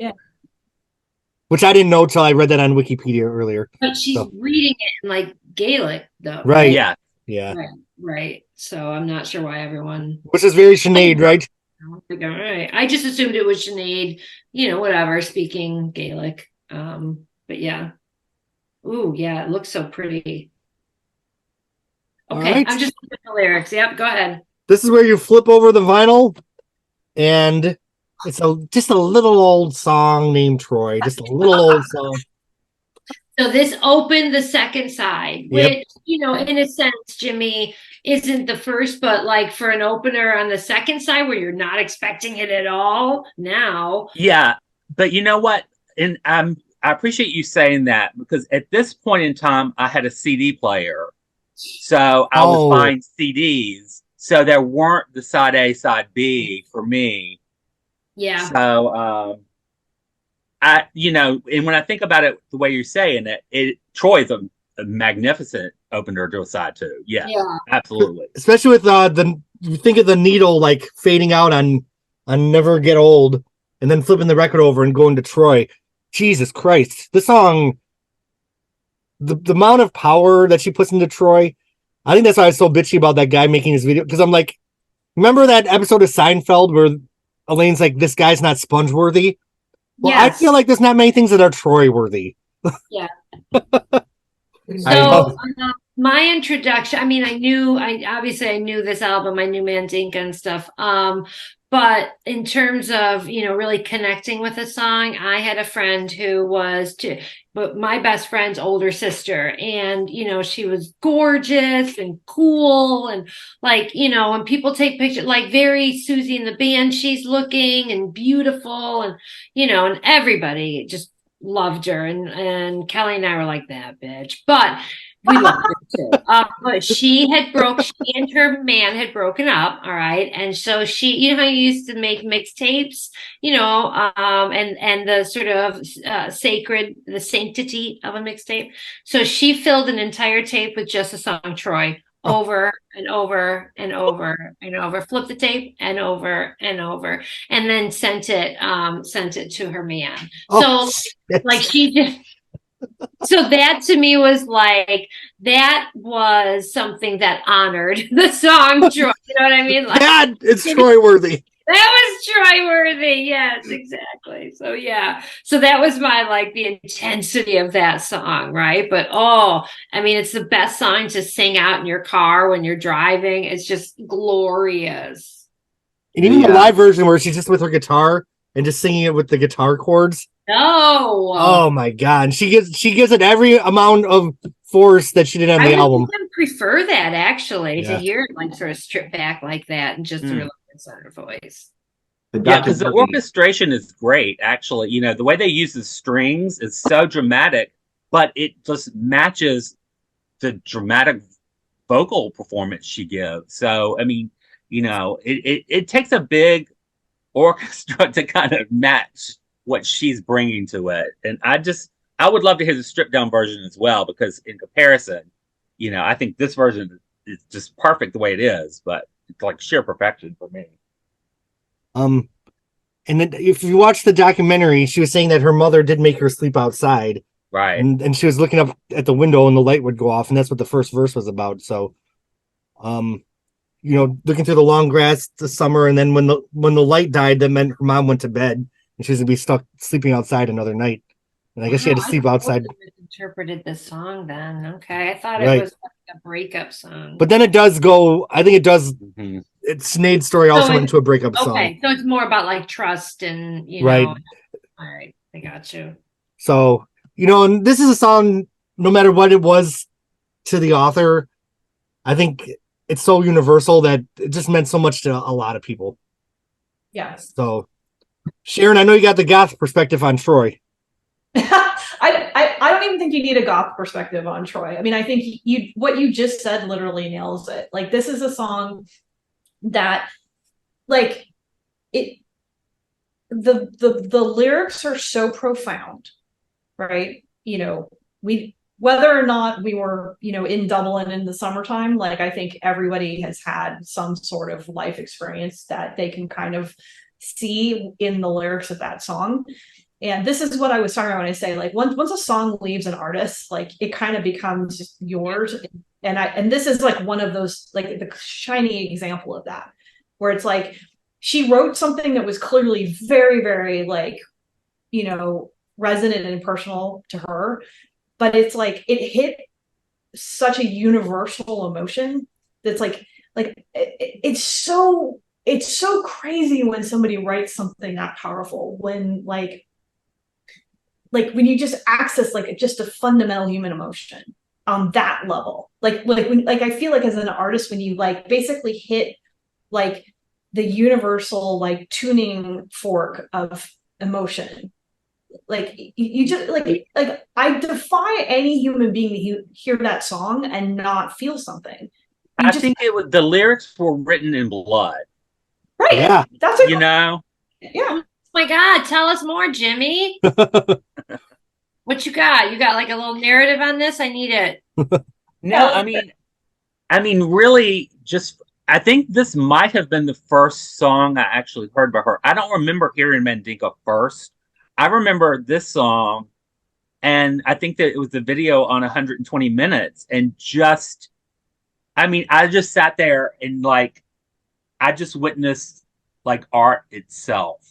Which I didn't know till I read that on Wikipedia earlier.
But she's reading it in like Gaelic, though.
Right.
Yeah.
Yeah.
Right. So I'm not sure why everyone.
Which is very Sinead, right?
Like, all right. I just assumed it was Sinead, whatever, speaking Gaelic. But yeah. Ooh, yeah, it looks so pretty. Okay, right. I'm just looking at the lyrics. Yep, go ahead.
This is where you flip over the vinyl, and it's just a little old song named Troy. Just a little old song.
So this opened the second side,
Yep.
which, in a sense, Jimmy isn't the first, but like for an opener on the second side where you're not expecting it at all now.
Yeah, but you know what? And I appreciate you saying that because at this point in time, I had a CD player, so I was buying CDs. So there weren't the side A, side B for me.
Yeah.
So and when I think about it, the way you're saying it, Troy's a magnificent opener to a side two. Yeah, absolutely.
Especially with you think of the needle like fading out on Never Get Old, and then flipping the record over and going to Troy. Jesus Christ, the song, the amount of power that she puts into Troy. I think that's why I was so bitchy about that guy making his video, because I'm like, remember that episode of Seinfeld where Elaine's like, this guy's not sponge worthy? Well, yes. I feel like there's not many things that are Troy worthy.
Yeah. So my introduction, I mean, I knew this album, I knew Mandinka and stuff. But in terms of, really connecting with a song, I had a friend who was my best friend's older sister. And, she was gorgeous and cool. And like, when people take pictures, like very Susie and the Banshees looking and beautiful and, and everybody just loved her. And Kelly and I were like, that bitch. But we loved her too. But she and her man had broken up. All right. And so she, how you used to make mixtapes, and the sort of the sanctity of a mixtape. So she filled an entire tape with just the song Troy over and over and over and over, flipped the tape and over, and then sent it to her man. So like she just, so that to me was like, that was something that honored the song Troy. You know what I mean? Like,
God, it's Troy worthy.
That was Troy worthy. Yes, exactly. So yeah. So that was the intensity of that song, right? But it's the best song to sing out in your car when you're driving. It's just glorious.
And even the live version where she's just with her guitar and just singing it with the guitar chords.
No.
Oh my God. She gives it every amount of force that she did on the album.
I would prefer that actually, to hear it like sort of stripped back like that and just really on her voice.
Because the orchestration is great, actually. The way they use the strings is so dramatic, but it just matches the dramatic vocal performance she gives. So, I mean, it takes a big orchestra to kind of match what she's bringing to it. And I would love to hear the stripped down version as well, because in comparison, I think this version is just perfect the way it is, but it's like sheer perfection for me.
And then if you watch the documentary, she was saying that her mother did make her sleep outside.
Right.
And she was looking up at the window and the light would go off, and that's what the first verse was about. So, looking through the long grass the summer, and then when the light died, that meant her mom went to bed and she was gonna be stuck sleeping outside another night. And I guess she had to sleep outside.
Interpreted this song then. Okay. I thought it was like a breakup song.
But then it does go, I think it does. It's Sinead's story also went into a breakup song.
Okay. So it's more about like trust and,
right.
All right. I got you.
So, and this is a song, no matter what it was to the author, I think it's so universal that it just meant so much to a lot of people.
Yes.
So, Sharon, I know you got the goth perspective on Troy.
I don't even think you need a goth perspective on Troy. I mean, I think what you just said literally nails it. Like, this is a song that, like, the lyrics are so profound, right? Whether or not we were, in Dublin in the summertime, like, I think everybody has had some sort of life experience that they can kind of see in the lyrics of that song. And this is what I was talking about when I say, like, once a song leaves an artist, like, it kind of becomes yours. And this is like one of those, like, the shiny example of that, where it's like she wrote something that was clearly very, very, like, resonant and personal to her, but it's like it hit such a universal emotion that's like it's so crazy when somebody writes something that powerful, when like like when you just access like just a fundamental human emotion on that level, when I feel like as an artist, when you like basically hit like the universal like tuning fork of emotion, like you just like I defy any human being to hear that song and not feel something.
I think the lyrics were written in blood.
Right.
Yeah.
That's it.
You know?
Yeah.
Oh my God, tell us more, Jimmy. What you got? You got like a little narrative on this? I need it.
No, I mean, really, just I think this might have been the first song I actually heard by her. I don't remember hearing Mandinka first. I remember this song, and I think that it was the video on 120 Minutes, and just, I mean, I just sat there and like, I just witnessed like art itself.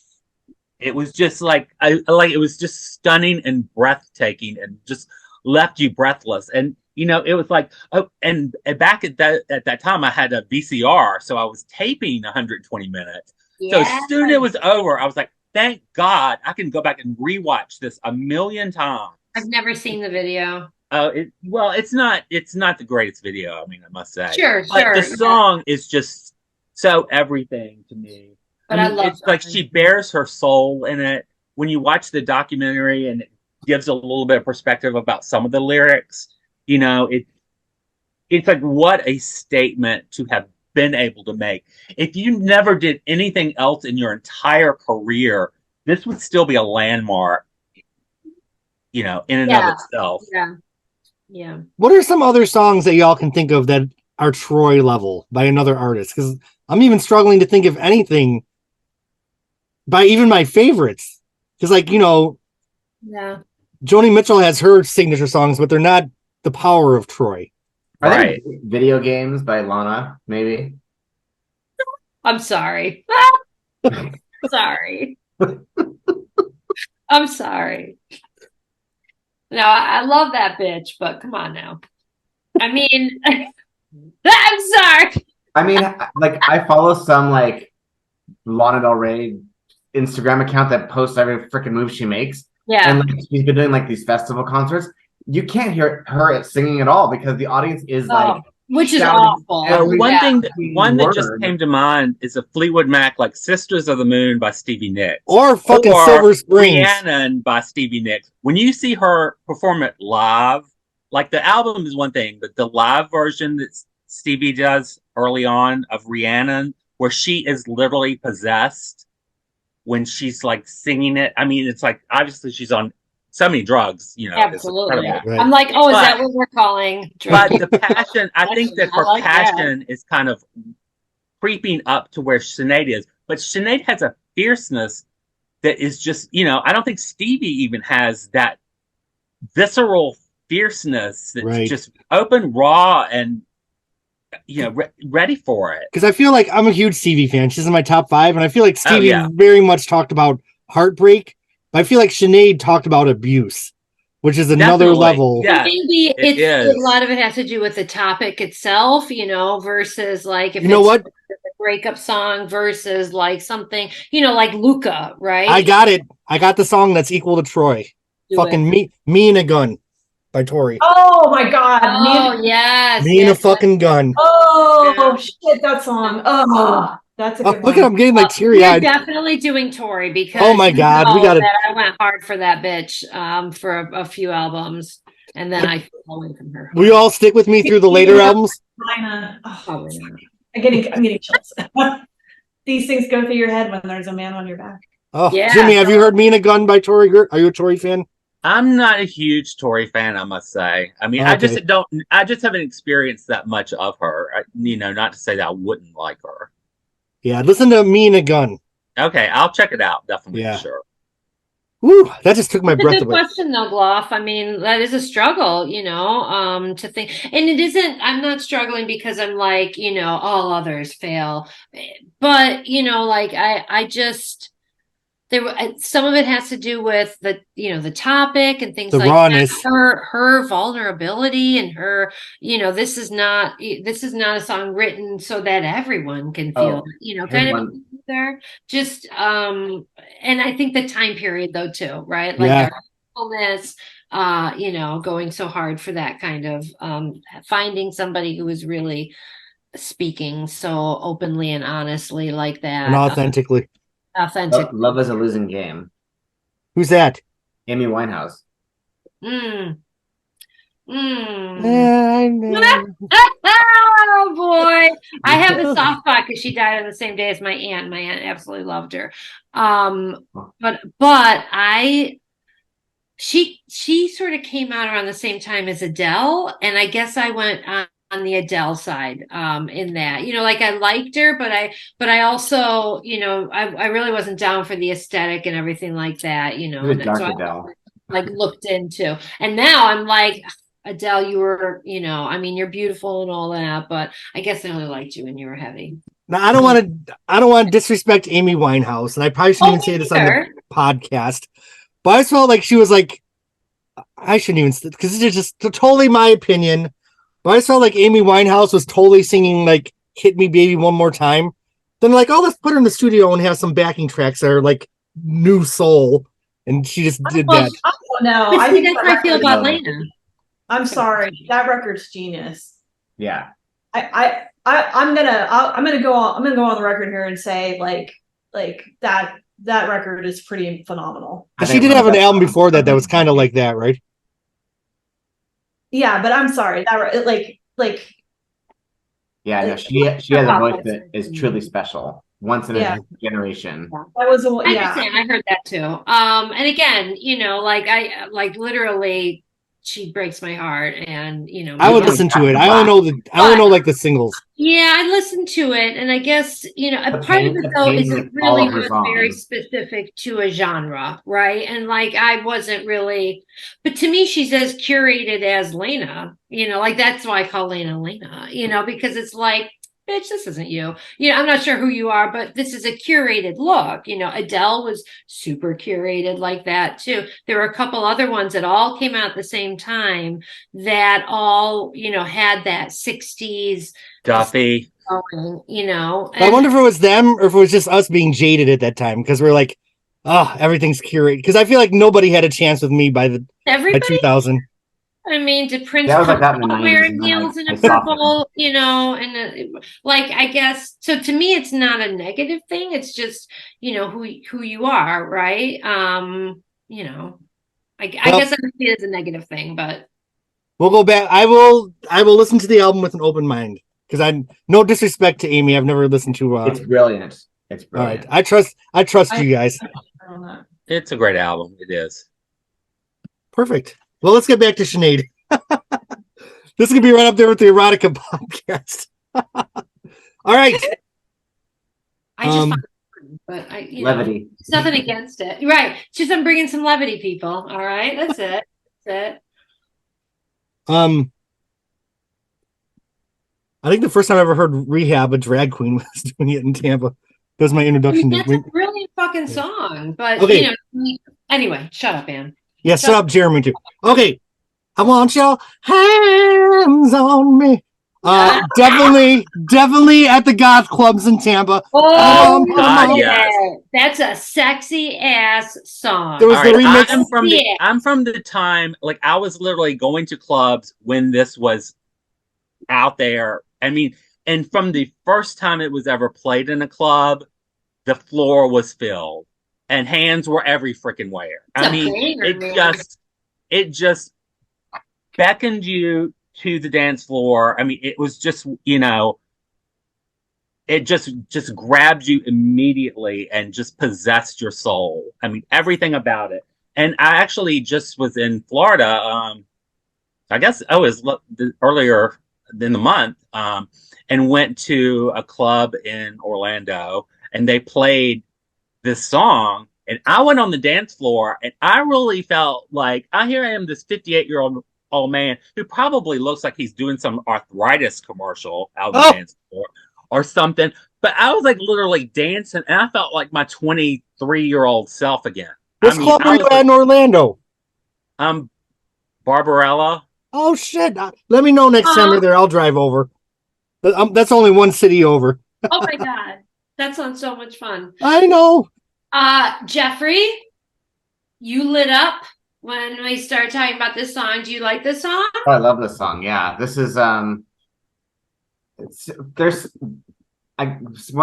It was just like, it was just stunning and breathtaking, and just left you breathless. And you know, it was like, oh, and back at that time, I had a VCR, so I was taping 120 Minutes. So as soon as it was over, I was like, thank God I can go back and rewatch this a million times.
I've never seen the video.
It's not the greatest video, I mean, I must say.
Sure.
The song is just so everything to me.
But
I mean,
love
it's like she bears her soul in it. When you watch the documentary, and it gives a little bit of perspective about some of the lyrics, you know, it's like, what a statement to have been able to make. If you never did anything else in your entire career, this would still be a landmark, you know, in and of itself.
Yeah.
What are some other songs that y'all can think of that are Troy level by another artist? Because I'm even struggling to think of anything by even my favorites. Because, like, you know, Joni Mitchell has her signature songs, but they're not the power of Troy.
Right. Video Games by Lana, maybe.
I'm sorry. Sorry. I'm sorry. No, I love that bitch, but come on now. I mean, I'm sorry.
I mean, like, I follow some like Lana Del Rey Instagram account that posts every freaking move she makes.
Yeah.
And like, she's been doing like these festival concerts. You can't hear her singing at all because the audience is like,
which is awful.
One thing that just came to mind is a Fleetwood Mac, like "Sisters of the Moon" by Stevie Nicks,
or fucking Silver Springs,
Rhiannon by Stevie Nicks. When you see her perform it live, like, the album is one thing, but the live version that Stevie does early on of Rhiannon, where she is literally possessed when she's like singing it. I mean, it's like, obviously she's on so many drugs, you know.
Absolutely. Right. I'm like, oh, is that what we're calling drugs?
But the passion, I think that her passion is kind of creeping up to where Sinead is. But Sinead has a fierceness that is just, you know, I don't think Stevie even has that visceral fierceness that's just open, raw, and, you know, ready for it.
Because I feel like I'm a huge Stevie fan. She's in my top 5, and I feel like Stevie very much talked about heartbreak. But I feel like Sinead talked about abuse, which is another level.
Yeah, maybe a lot of it has to do with the topic itself, you know, versus like, if
you know what,
a breakup song versus like something, you know, like Luca, right?
I got it. I got the song that's equal to Troy. Fucking Me and a Gun by Tori.
Oh my God.
Oh, yes.
Me and a fucking gun.
Oh, shit, that song. Oh, that's a good one.
Look at, I'm getting like teary-eyed.
We're definitely doing Tori, because
oh my God, we got it.
I went hard for that bitch for a few albums, and then I fell away from her.
Will you all stick with me through the later albums?
I'm getting chills. These things go through your head when there's a man on your back.
Oh, yeah. Jimmy, have you heard Me and a Gun by Tori? Are you a Tori fan?
I'm not a huge Tori fan, I must say. I mean, I just haven't experienced that much of her. You know, not to say that I wouldn't like her.
Yeah, listen to Me and a Gun.
Okay, I'll check it out. Definitely, for sure.
Woo, that just took my breath away.
Good question, though, Gloff. I mean, that is a struggle, you know, to think. And it isn't, I'm not struggling because I'm like, you know, all others fail. But, you know, like, I just, some of it has to do with the, you know, the topic and things like
rawness.
That. Her vulnerability and her, you know, this is not a song written so that everyone can feel, you know, kind of there. Just and I think the time period though too, right? Like Mindfulness, going so hard for that kind of finding somebody who is really speaking so openly and honestly like
And
that,
authentically.
authentic.
Love is a losing game.
Who's that?
Amy Winehouse.
Mm. Mm.
I know.
Oh boy, I have the soft spot because she died on the same day as my aunt. My aunt absolutely loved her. But she sort of came out around the same time as Adele, and I guess I went on the Adele side in that. Like I liked her, but I also, I really wasn't down for the aesthetic and everything like that,
Who's
and
Dark
so
Adele?
I like looked into. And now I'm like, Adele, you were, you're beautiful and all that, but I guess I only liked you when you were heavy.
Now, I don't want to disrespect Amy Winehouse, and I probably shouldn't even say this on the podcast, but I just felt like she was like, I shouldn't even, because it's just totally my opinion, but I just felt like Amy Winehouse was totally singing like Hit Me Baby One More Time. Then like, oh, let's put her in the studio and have some backing tracks that are like new soul. And she just did that.
I don't know. I think
that's how I feel about Lena.
I'm sorry. That record's genius.
Yeah.
I'm gonna go on the record here and say like that record is pretty phenomenal.
She did have an album before that was kind of like that, right?
Yeah, but I'm sorry.
Yeah, no, she has a voice that is truly special. Once in a generation.
That was
I understand. I heard that too. And again, I literally, she breaks my heart, and
I would listen to it. I only know like the singles.
Yeah, I listened to it, and I guess part of it though is it really was very specific to a genre, right? And like I wasn't really, but to me, she's as curated as Lena. That's why I call Lena Lena. Because it's like, bitch, this isn't you. I'm not sure who you are, but this is a curated look. Adele was super curated like that too. There were a couple other ones that all came out at the same time that all, had that 60s
Duffy.
I wonder if it was them or if it was just us being jaded at that time because we're like, oh, everything's curated. Because I feel like nobody had a chance with me by 2000.
I mean, did Prince wearing heels and a purple, I guess. So to me, it's not a negative thing. It's just, who you are, right? I guess I don't see it as a negative thing, but
we'll go back. I will listen to the album with an open mind because no disrespect to Amy. I've never listened to.
It's brilliant. It's brilliant.
All right. I trust you guys.
It's a great album. It is.
Perfect. Well, let's get back to Sinead. This could be right up there with the erotica podcast. All right.
I just find it, but
levity.
It's nothing against it. Right. It's just I'm bringing some levity, people. All right. That's it. That's it.
I think the first time I ever heard Rehab, a drag queen, was doing it in Tampa. That was my introduction.
That's a brilliant fucking song. But, anyway, shut up, Ann.
Yeah, shut up, Jeremy, too. Okay. I want your hands on me. Definitely at the goth clubs in Tampa.
Oh, God, yes. That's a sexy ass song.
There was the remix.
I'm from the time, like, I was literally going to clubs when this was out there. I mean, and from the first time it was ever played in a club, the floor was filled and hands were every freaking where. I mean, it just beckoned you to the dance floor. I mean, it was just, it just grabbed you immediately and just possessed your soul. I mean, everything about it. And I actually just was in Florida. I guess it was earlier in the month, and went to a club in Orlando, and they played this song. And I went on the dance floor, and I really felt like, here I am, this 58-year-old man who probably looks like he's doing some arthritis commercial out on the dance floor or something. But I was like literally dancing, and I felt like my 23-year-old self again.
What club were you at in Orlando?
Barbarella.
Oh shit! Let me know next time you're there. I'll drive over. That's only one city over.
Oh my god, that sounds so much fun.
I know.
Jeffrey, you lit up when we start talking about this song. Do you like this song?
Oh, I love this song. Yeah, this is one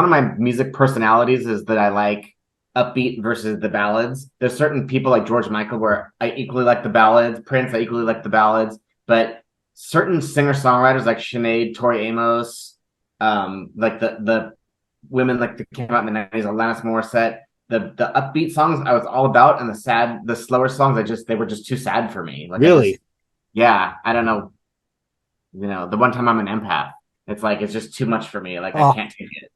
of my music personalities is that I like upbeat versus the ballads. There's certain people like George Michael where I equally like the ballads. Prince, I equally like the ballads, but certain singer-songwriters like Sinead, Tori Amos, like the women like that came out in the 90s, Alanis Morissette, the upbeat songs I was all about, and the slower songs they were just too sad for me. Like
Really?
yeah, I don't know. You know, the one time I'm an empath, it's like it's just too much for me. Like
Oh.
I can't take it.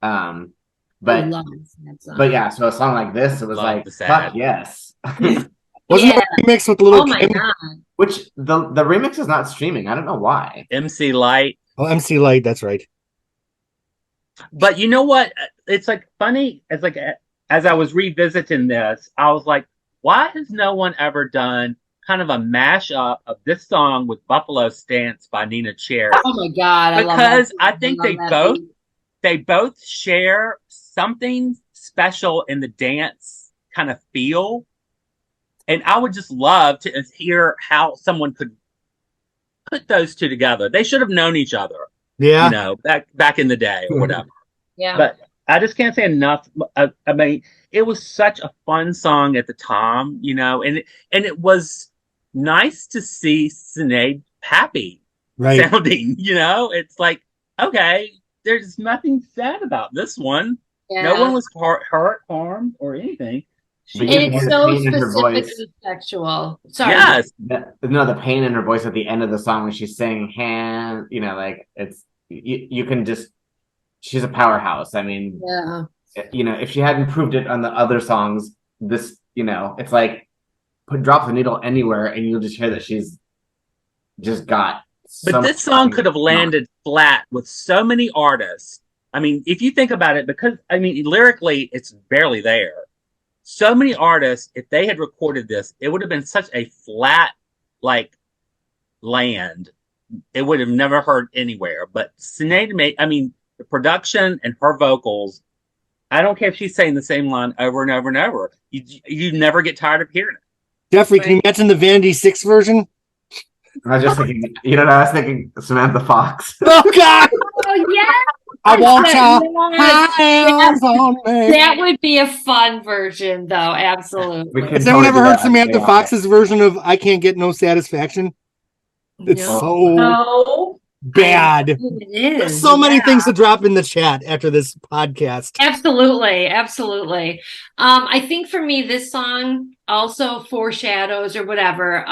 I
But
love that song.
but yeah, so a song like this, it was
Love
like
the sad.
fuck yes.
Wasn't there a remix with Little
Oh my
Kim?
god.
Which the remix is not streaming. I don't know why.
MC Light.
Oh, MC Light, that's right.
But you know what? It's like funny. It's like as I was revisiting this, I was like, why has no one ever done kind of a mashup of this song with Buffalo Stance by Nina Cherry?
Oh my god.
Because
I
I think
love that beat.
they both share something special in the dance kind of feel. And I would just love to hear how someone could put those two together. They should have known each other,
Yeah.
you know, back in the day or whatever.
Yeah.
But I just can't say enough. I mean, it was such a fun song at the time, you know, and it was nice to see Sinead happy
Right.
sounding, you know. It's like, okay, there's nothing sad about this one.
Yeah.
No one was hurt, harmed, or anything.
But you
And
can
it's
hear
so
the pain in her voice.
specifically sexual. Sorry.
Yes,
The pain in her voice at the end of the song when she's saying hand, you know, like it's you can just she's a powerhouse. I mean,
Yeah.
you know, if she hadn't proved it on the other songs, this, you know, it's like drop the needle anywhere and you'll just hear that she's just got
but this song could have landed flat with so many artists. I mean, if you think about it, because I mean, lyrically, it's barely there. So many artists, if they had recorded this, it would have been such a flat, like, land. It would have never heard anywhere. But Sinead made, I mean, the production and her vocals, I don't care if she's saying the same line over and over and over. You never get tired of hearing it.
Jeffrey, can you imagine the Vanity 6 version?
I was just thinking, you know, I was thinking Samantha Fox.
Oh, God!
Oh yeah.
I want
Yes.
your hands on me.
That would be a fun version, though. Absolutely.
We could
Has anyone
totally
ever
do
heard
that.
Samantha
Yeah.
Fox's version of I Can't Get No Satisfaction? It's
No.
so
No.
bad.
It
There's
is.
so many
yeah.
things to drop in the chat after this podcast.
Absolutely, absolutely. I think for me, this song also foreshadows or whatever.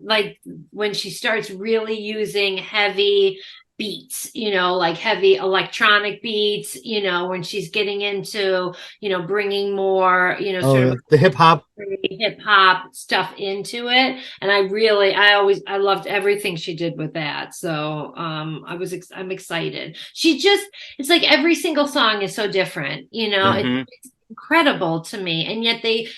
Like when she starts really using heavy beats, you know, like heavy electronic beats, you know, when she's getting into, you know, bringing more, you know, sort of
The hip hop.
hip hop stuff into it. And I loved everything she did with that. So I'm excited. It's like every single song is so different, you know.
Mhm.
It's incredible to me, and yet they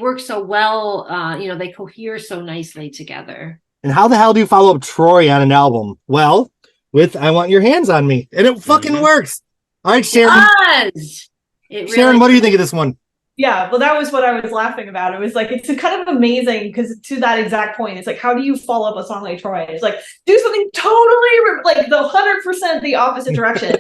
work so well, you know, they cohere so nicely together.
And how the hell do you follow up Troy on an album? Well, with I Want Your Hands on Me. And it fucking works. All right, Sharon. Sharon, what do you think of this one?
Yeah, well, that was what I was laughing about. It was like, it's kind of amazing because to that exact point, it's like, how do you follow up a song like Troy? It's like, do something totally like the 100% the opposite direction,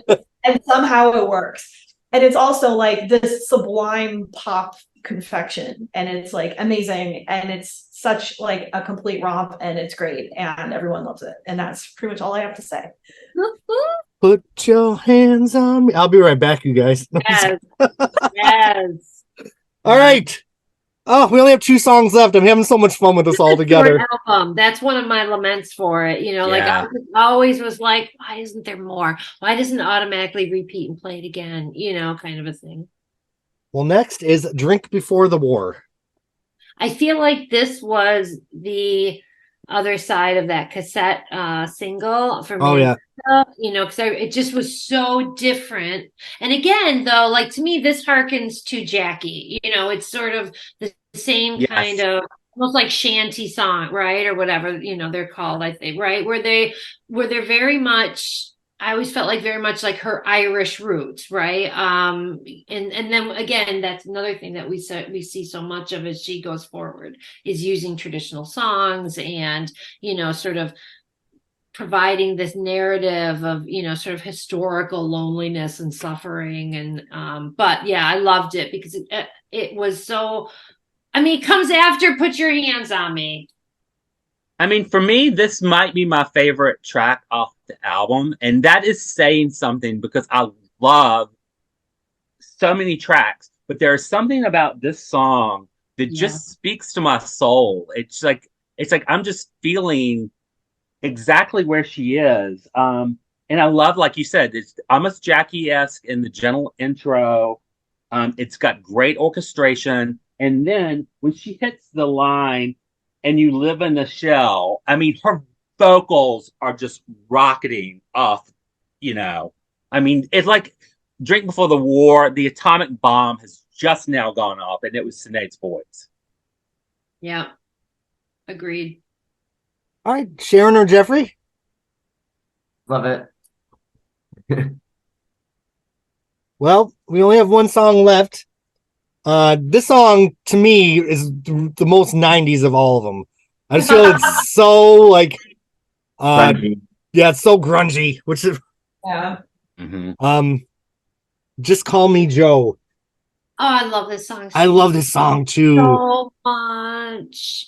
and somehow it works. And it's also like this sublime pop confection, and it's like amazing, and it's such like a complete romp, and it's great, and everyone loves it. And that's pretty much all I have to say.
Put your hands on me. I'll be right back, you guys.
Yes. Yes.
All right. Oh, we only have 2 songs left. I'm having so much fun with this all together.
Album. That's one of my laments for it. You know, like
Yeah.
I always was like, why isn't there more? Why doesn't it automatically repeat and play it again? You know, kind of a thing.
Well, next is Drink Before the War.
I feel like this was the other side of that cassette single for me.
Oh, yeah.
You know, because it just was so different. And again, though, like to me, this harkens to Jackie. You know, it's sort of the same
Yes.
kind of almost like shanty song, right, or whatever, you know, they're called. I think, right, where they're very much I always felt like very much like her Irish roots, right? And then again, that's another thing that we see so much of as she goes forward is using traditional songs and, you know, sort of providing this narrative of, you know, sort of historical loneliness and suffering. And but yeah, I loved it because it was so, I mean, it comes after Put Your Hands on Me.
I mean, for me, this might be my favorite track off the album, and that is saying something because I love so many tracks, but there's something about this song that
Yeah.
just speaks to my soul. It's like I'm just feeling exactly where she is. And I love, like you said, it's almost Jackie-esque in the gentle intro. It's got great orchestration. And then when she hits the line, and you live in the shell, I mean, her vocals are just rocketing off, you know. I mean, it's like Drink Before the War, the atomic bomb has just now gone off, and it was Sinead's voice.
Yeah. Agreed.
All right, Sharon or Jeffrey?
Love it.
Well, we only have one song left. This song to me is the most 90s of all of them. I just feel it's so like
Grungy.
yeah, it's so grungy, which is
Yeah.
Just Call Me Joe.
Oh, I love this song.
I love this song too.
So much.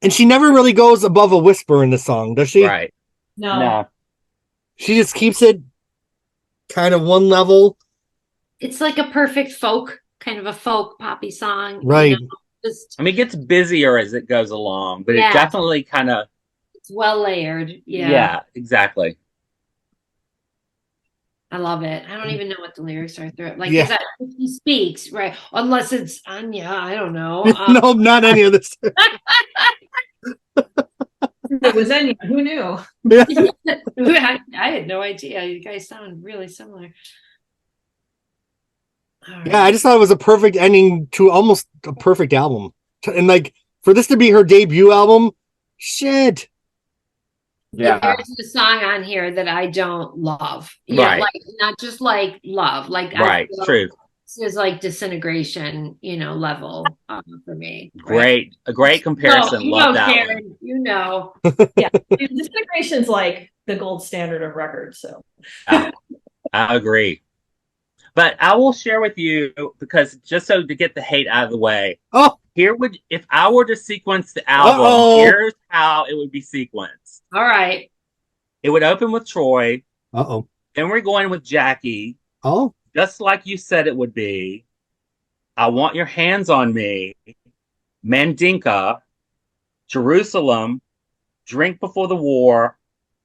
And she never really goes above a whisper in the song, does she?
Right.
No.
She just keeps it kind of one level.
It's like a perfect folk, kind of a folk poppy song.
Right.
You know, just
I mean, it gets busier as it goes along, but
Yeah.
it definitely kind of,
it's well layered.
yeah, exactly.
I love it. I don't even know what the lyrics are through it. Like,
Yeah.
is that he speaks, right? Unless it's Anya, I don't know.
No, not any of this.
It was Enya. Who knew?
Yeah.
I had no idea. You guys sound really similar. All right.
Yeah, I just thought it was a perfect ending to almost a perfect album. And like for this to be her debut album, shit.
Yeah.
There's a song on here that I don't love. Yeah,
Right.
like not just like love. Like I
Right.
feel
True.
this is like disintegration, you know, level for me. right?
Great. A great comparison.
You
Love
know,
that one.
Karen, you know.
Disintegration's like the gold standard of records. So
I agree. But I will share with you, because just so to get the hate out of the way,
Oh,
if I were to sequence the album,
Uh-oh.
here's how it would be sequenced.
All right.
It would open with Troy,
uh-oh.
then we're going with Jackie,
Oh,
just like you said it would be. I Want Your Hands on Me, Mandinka, Jerusalem, Drink Before the War,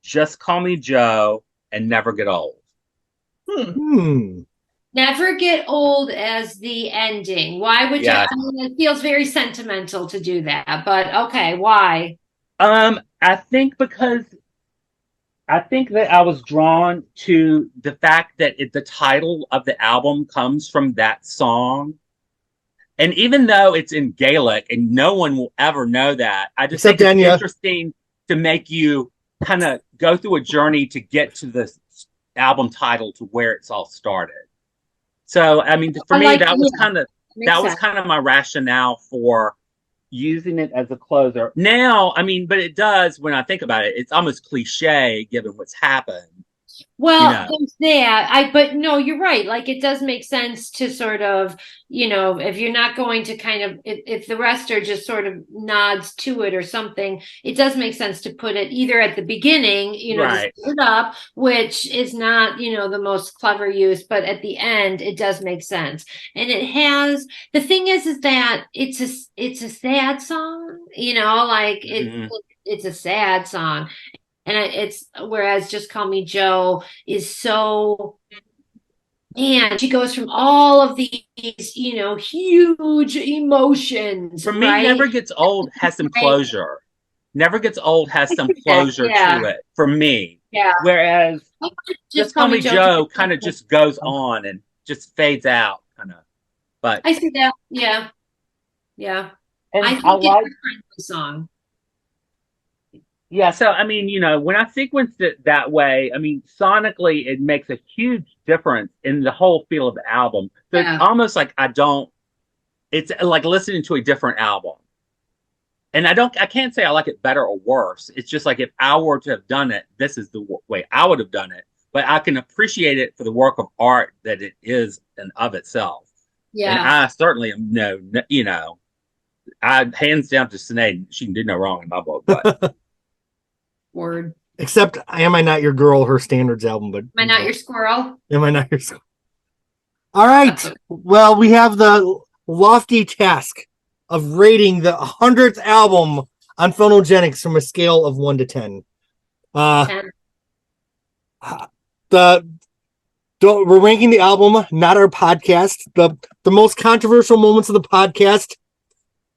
Just Call Me Joe, and Never Get Old.
Never Get Old as the ending. Why would
Yeah.
you? I mean, it feels very sentimental to do that, but okay, why?
I think that I was drawn to the fact that the title of the album comes from that song. And even though it's in Gaelic and no one will ever know that, I just
Except
think it's
Enya.
interesting to make you kind of go through a journey to get to the album title to where it's all started. So, I mean, for me, that was kind of my rationale for using it as a closer. Now, I mean, but it does, when I think about it, it's almost cliche given what's happened.
Well,
You know.
there's that. But no, you're right. Like it does make sense to sort of, you know, if you're not going to kind of, if the rest are just sort of nods to it or something, it does make sense to put it either at the beginning, you know,
Right.
to set it up, which is not, you know, the most clever use, but at the end, it does make sense. And it has, the thing is that it's a sad song, you know, like it's a sad song. And it's whereas Just Call Me Joe is so, and she goes from all of these, you know, huge emotions.
For me,
right?
Never Gets Old has some closure. Never Gets Old has some closure
Yeah.
to it for me.
Yeah.
Whereas Just Call Me Joe kind of just goes on and just fades out, kind of. But
I see that. Yeah.
and
I think
I
it's
like
a friendly song.
Yeah, so I mean, when I sequenced it that way, I mean, sonically, it makes a huge difference in the whole feel of the album. So it's
Yeah.
almost like it's like listening to a different album. And I can't say I like it better or worse. It's just like if I were to have done it, this is the way I would have done it. But I can appreciate it for the work of art that it is and of itself. And
Yeah.
I certainly am I hands down to Sinead. She can do no wrong in my book. But
Word.
Except Am I Not Your Girl, her standards album, but
Am I not your squirrel?
Am I Not Your Girl? All right. Well, we have the lofty task of rating the 100th album on Phonogenics from a scale of 1 to 10.
10.
We're ranking the album, not our podcast. The most controversial moments of the podcast.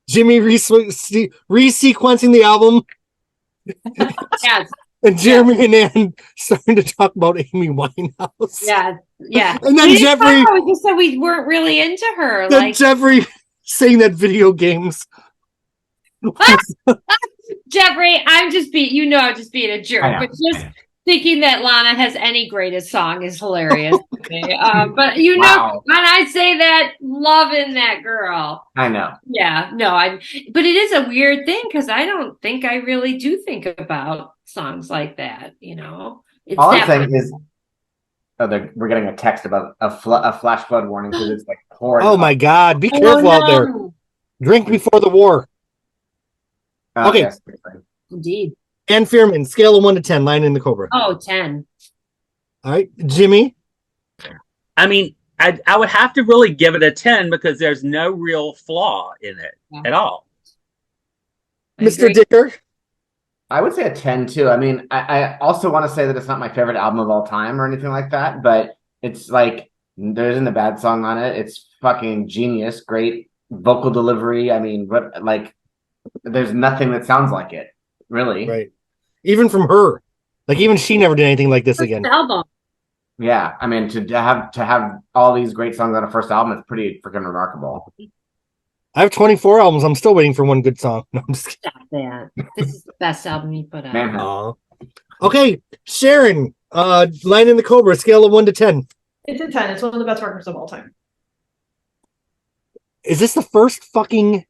Jimmy resequencing the album.
Yes.
And Jeremy and Ann starting to talk about Amy Winehouse.
Yeah. Yeah.
And then Jeffrey.
We just said we weren't really into her.
Then Jeffrey saying that video games.
Jeffrey, I'm just being a jerk, but just thinking that Lana has any greatest song is hilarious. But
Wow.
when I say that, loving that girl.
I know.
Yeah, no, but it is a weird thing because I don't think I really do think about songs like that. It's
All I'm saying is, we're getting a text about a flash flood warning because it's like pouring.
Oh my God! Be careful out there. Drink before the war. Okay.
Yes.
Indeed.
Ann Fearman, scale of 1 to 10, line in the Cobra.
Oh, 10.
All right, Jimmy.
I mean, I would have to really give it a 10 because there's no real flaw in it at all.
Mr. Dicker.
I would say a 10 too. I mean, I also want to say that it's not my favorite album of all time or anything like that, but it's like there isn't a bad song on it. It's fucking genius, great vocal delivery. I mean, there's nothing that sounds like it, really.
Right. Even from her, like even she never did anything like this again.
Album.
Yeah, I mean, to have all these great songs on a first album is pretty freaking remarkable.
I have 24 albums. I'm still waiting for one good song. No, I'm just kidding.
Stop that. This is the best album you put out.
Man.
Okay, Sharon, line in the Cobra, scale of 1 to 10.
It's a 10. It's one of the best records of all time.
Is this the first fucking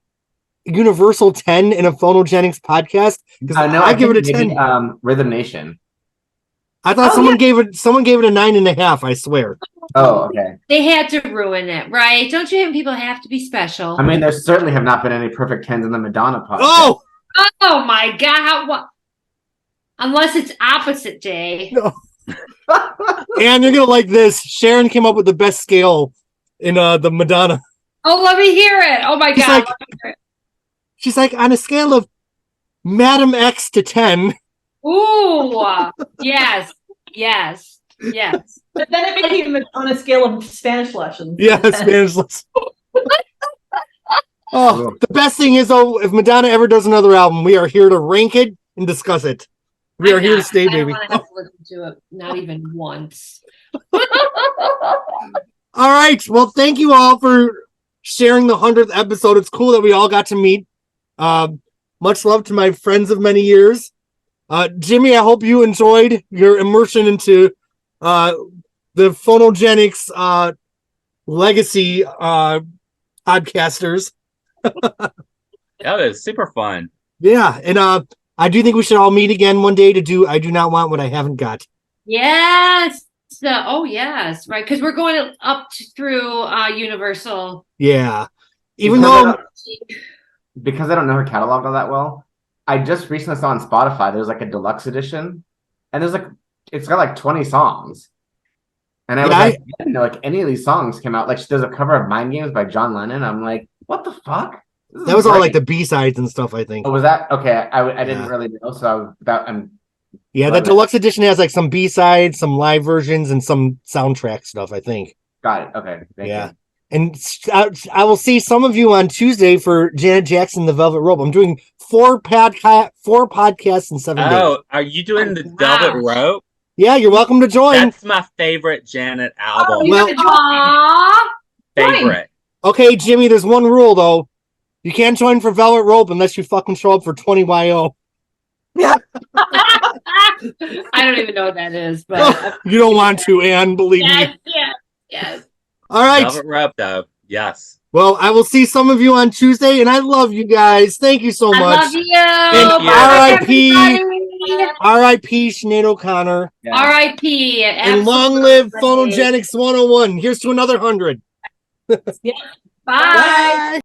universal 10 in a Phonogenics podcast? Because I give it a 10.
Rhythm Nation.
I thought someone gave it a 9.5. I swear.
Oh, okay.
They had to ruin it, right? Don't you think people have to be special?
I mean, there certainly have not been any perfect 10s in the Madonna podcast.
Oh my God! What? Unless it's opposite day.
No. And you're gonna like this. Sharon came up with the best scale in the Madonna.
Oh, let me hear it! Oh my God!
She's like on a scale of Madam X to 10.
Ooh, yes.
But then it became on a scale of Spanish lessons.
Yeah, Spanish lessons. Oh, the best thing is though, if Madonna ever does another album, we are here to rank it and discuss it. We are here to stay, baby.
I don't want to have to listen to it, not even once.
All right. Well, thank you all for sharing the 100th episode. It's cool that we all got to meet. Much love to my friends of many years. Jimmy, I hope you enjoyed your immersion into the Phonogenics legacy podcasters.
That was super fun.
Yeah, and I do think we should all meet again one day to do I Do Not Want What I Haven't Got.
Yes. Yes, right. Because we're going up through Universal.
Yeah.
Because I don't know her catalog all that well, I just recently saw on Spotify there's like a deluxe edition, and it's got like 20 songs. And I didn't know like any of these songs came out. Like there's a cover of Mind Games by John Lennon. I'm like, what the fuck?
That was all like the B-sides and stuff, I think.
Oh, was that? Okay, I didn't really know, so
that deluxe edition has like some B-sides, some live versions, and some soundtrack stuff, I think.
Got it. Okay. Thank you.
And I will see some of you on Tuesday for Janet Jackson, The Velvet Rope. I'm doing 4 podcasts in 7 days.
Oh, are you doing the Velvet Rope?
Yeah, you're welcome to join.
That's my favorite Janet album. Favorite.
Okay, Jimmy, there's one rule, though. You can't join for Velvet Rope unless you fucking show up for 20 YO.
I don't even know what that is, but
You don't want to, Anne, believe me.
yes.
All right.
Velvet rope, though. Yes.
Well, I will see some of you on Tuesday, and I love you guys. Thank you so
I
much.
love you.
And
Bye,
R.I.P.
everybody.
R.I.P. Sinead O'Connor.
Yeah.
R.I.P.
And long live Phonogenics 101. Here's to another 100.
Yeah.
Bye.
Bye.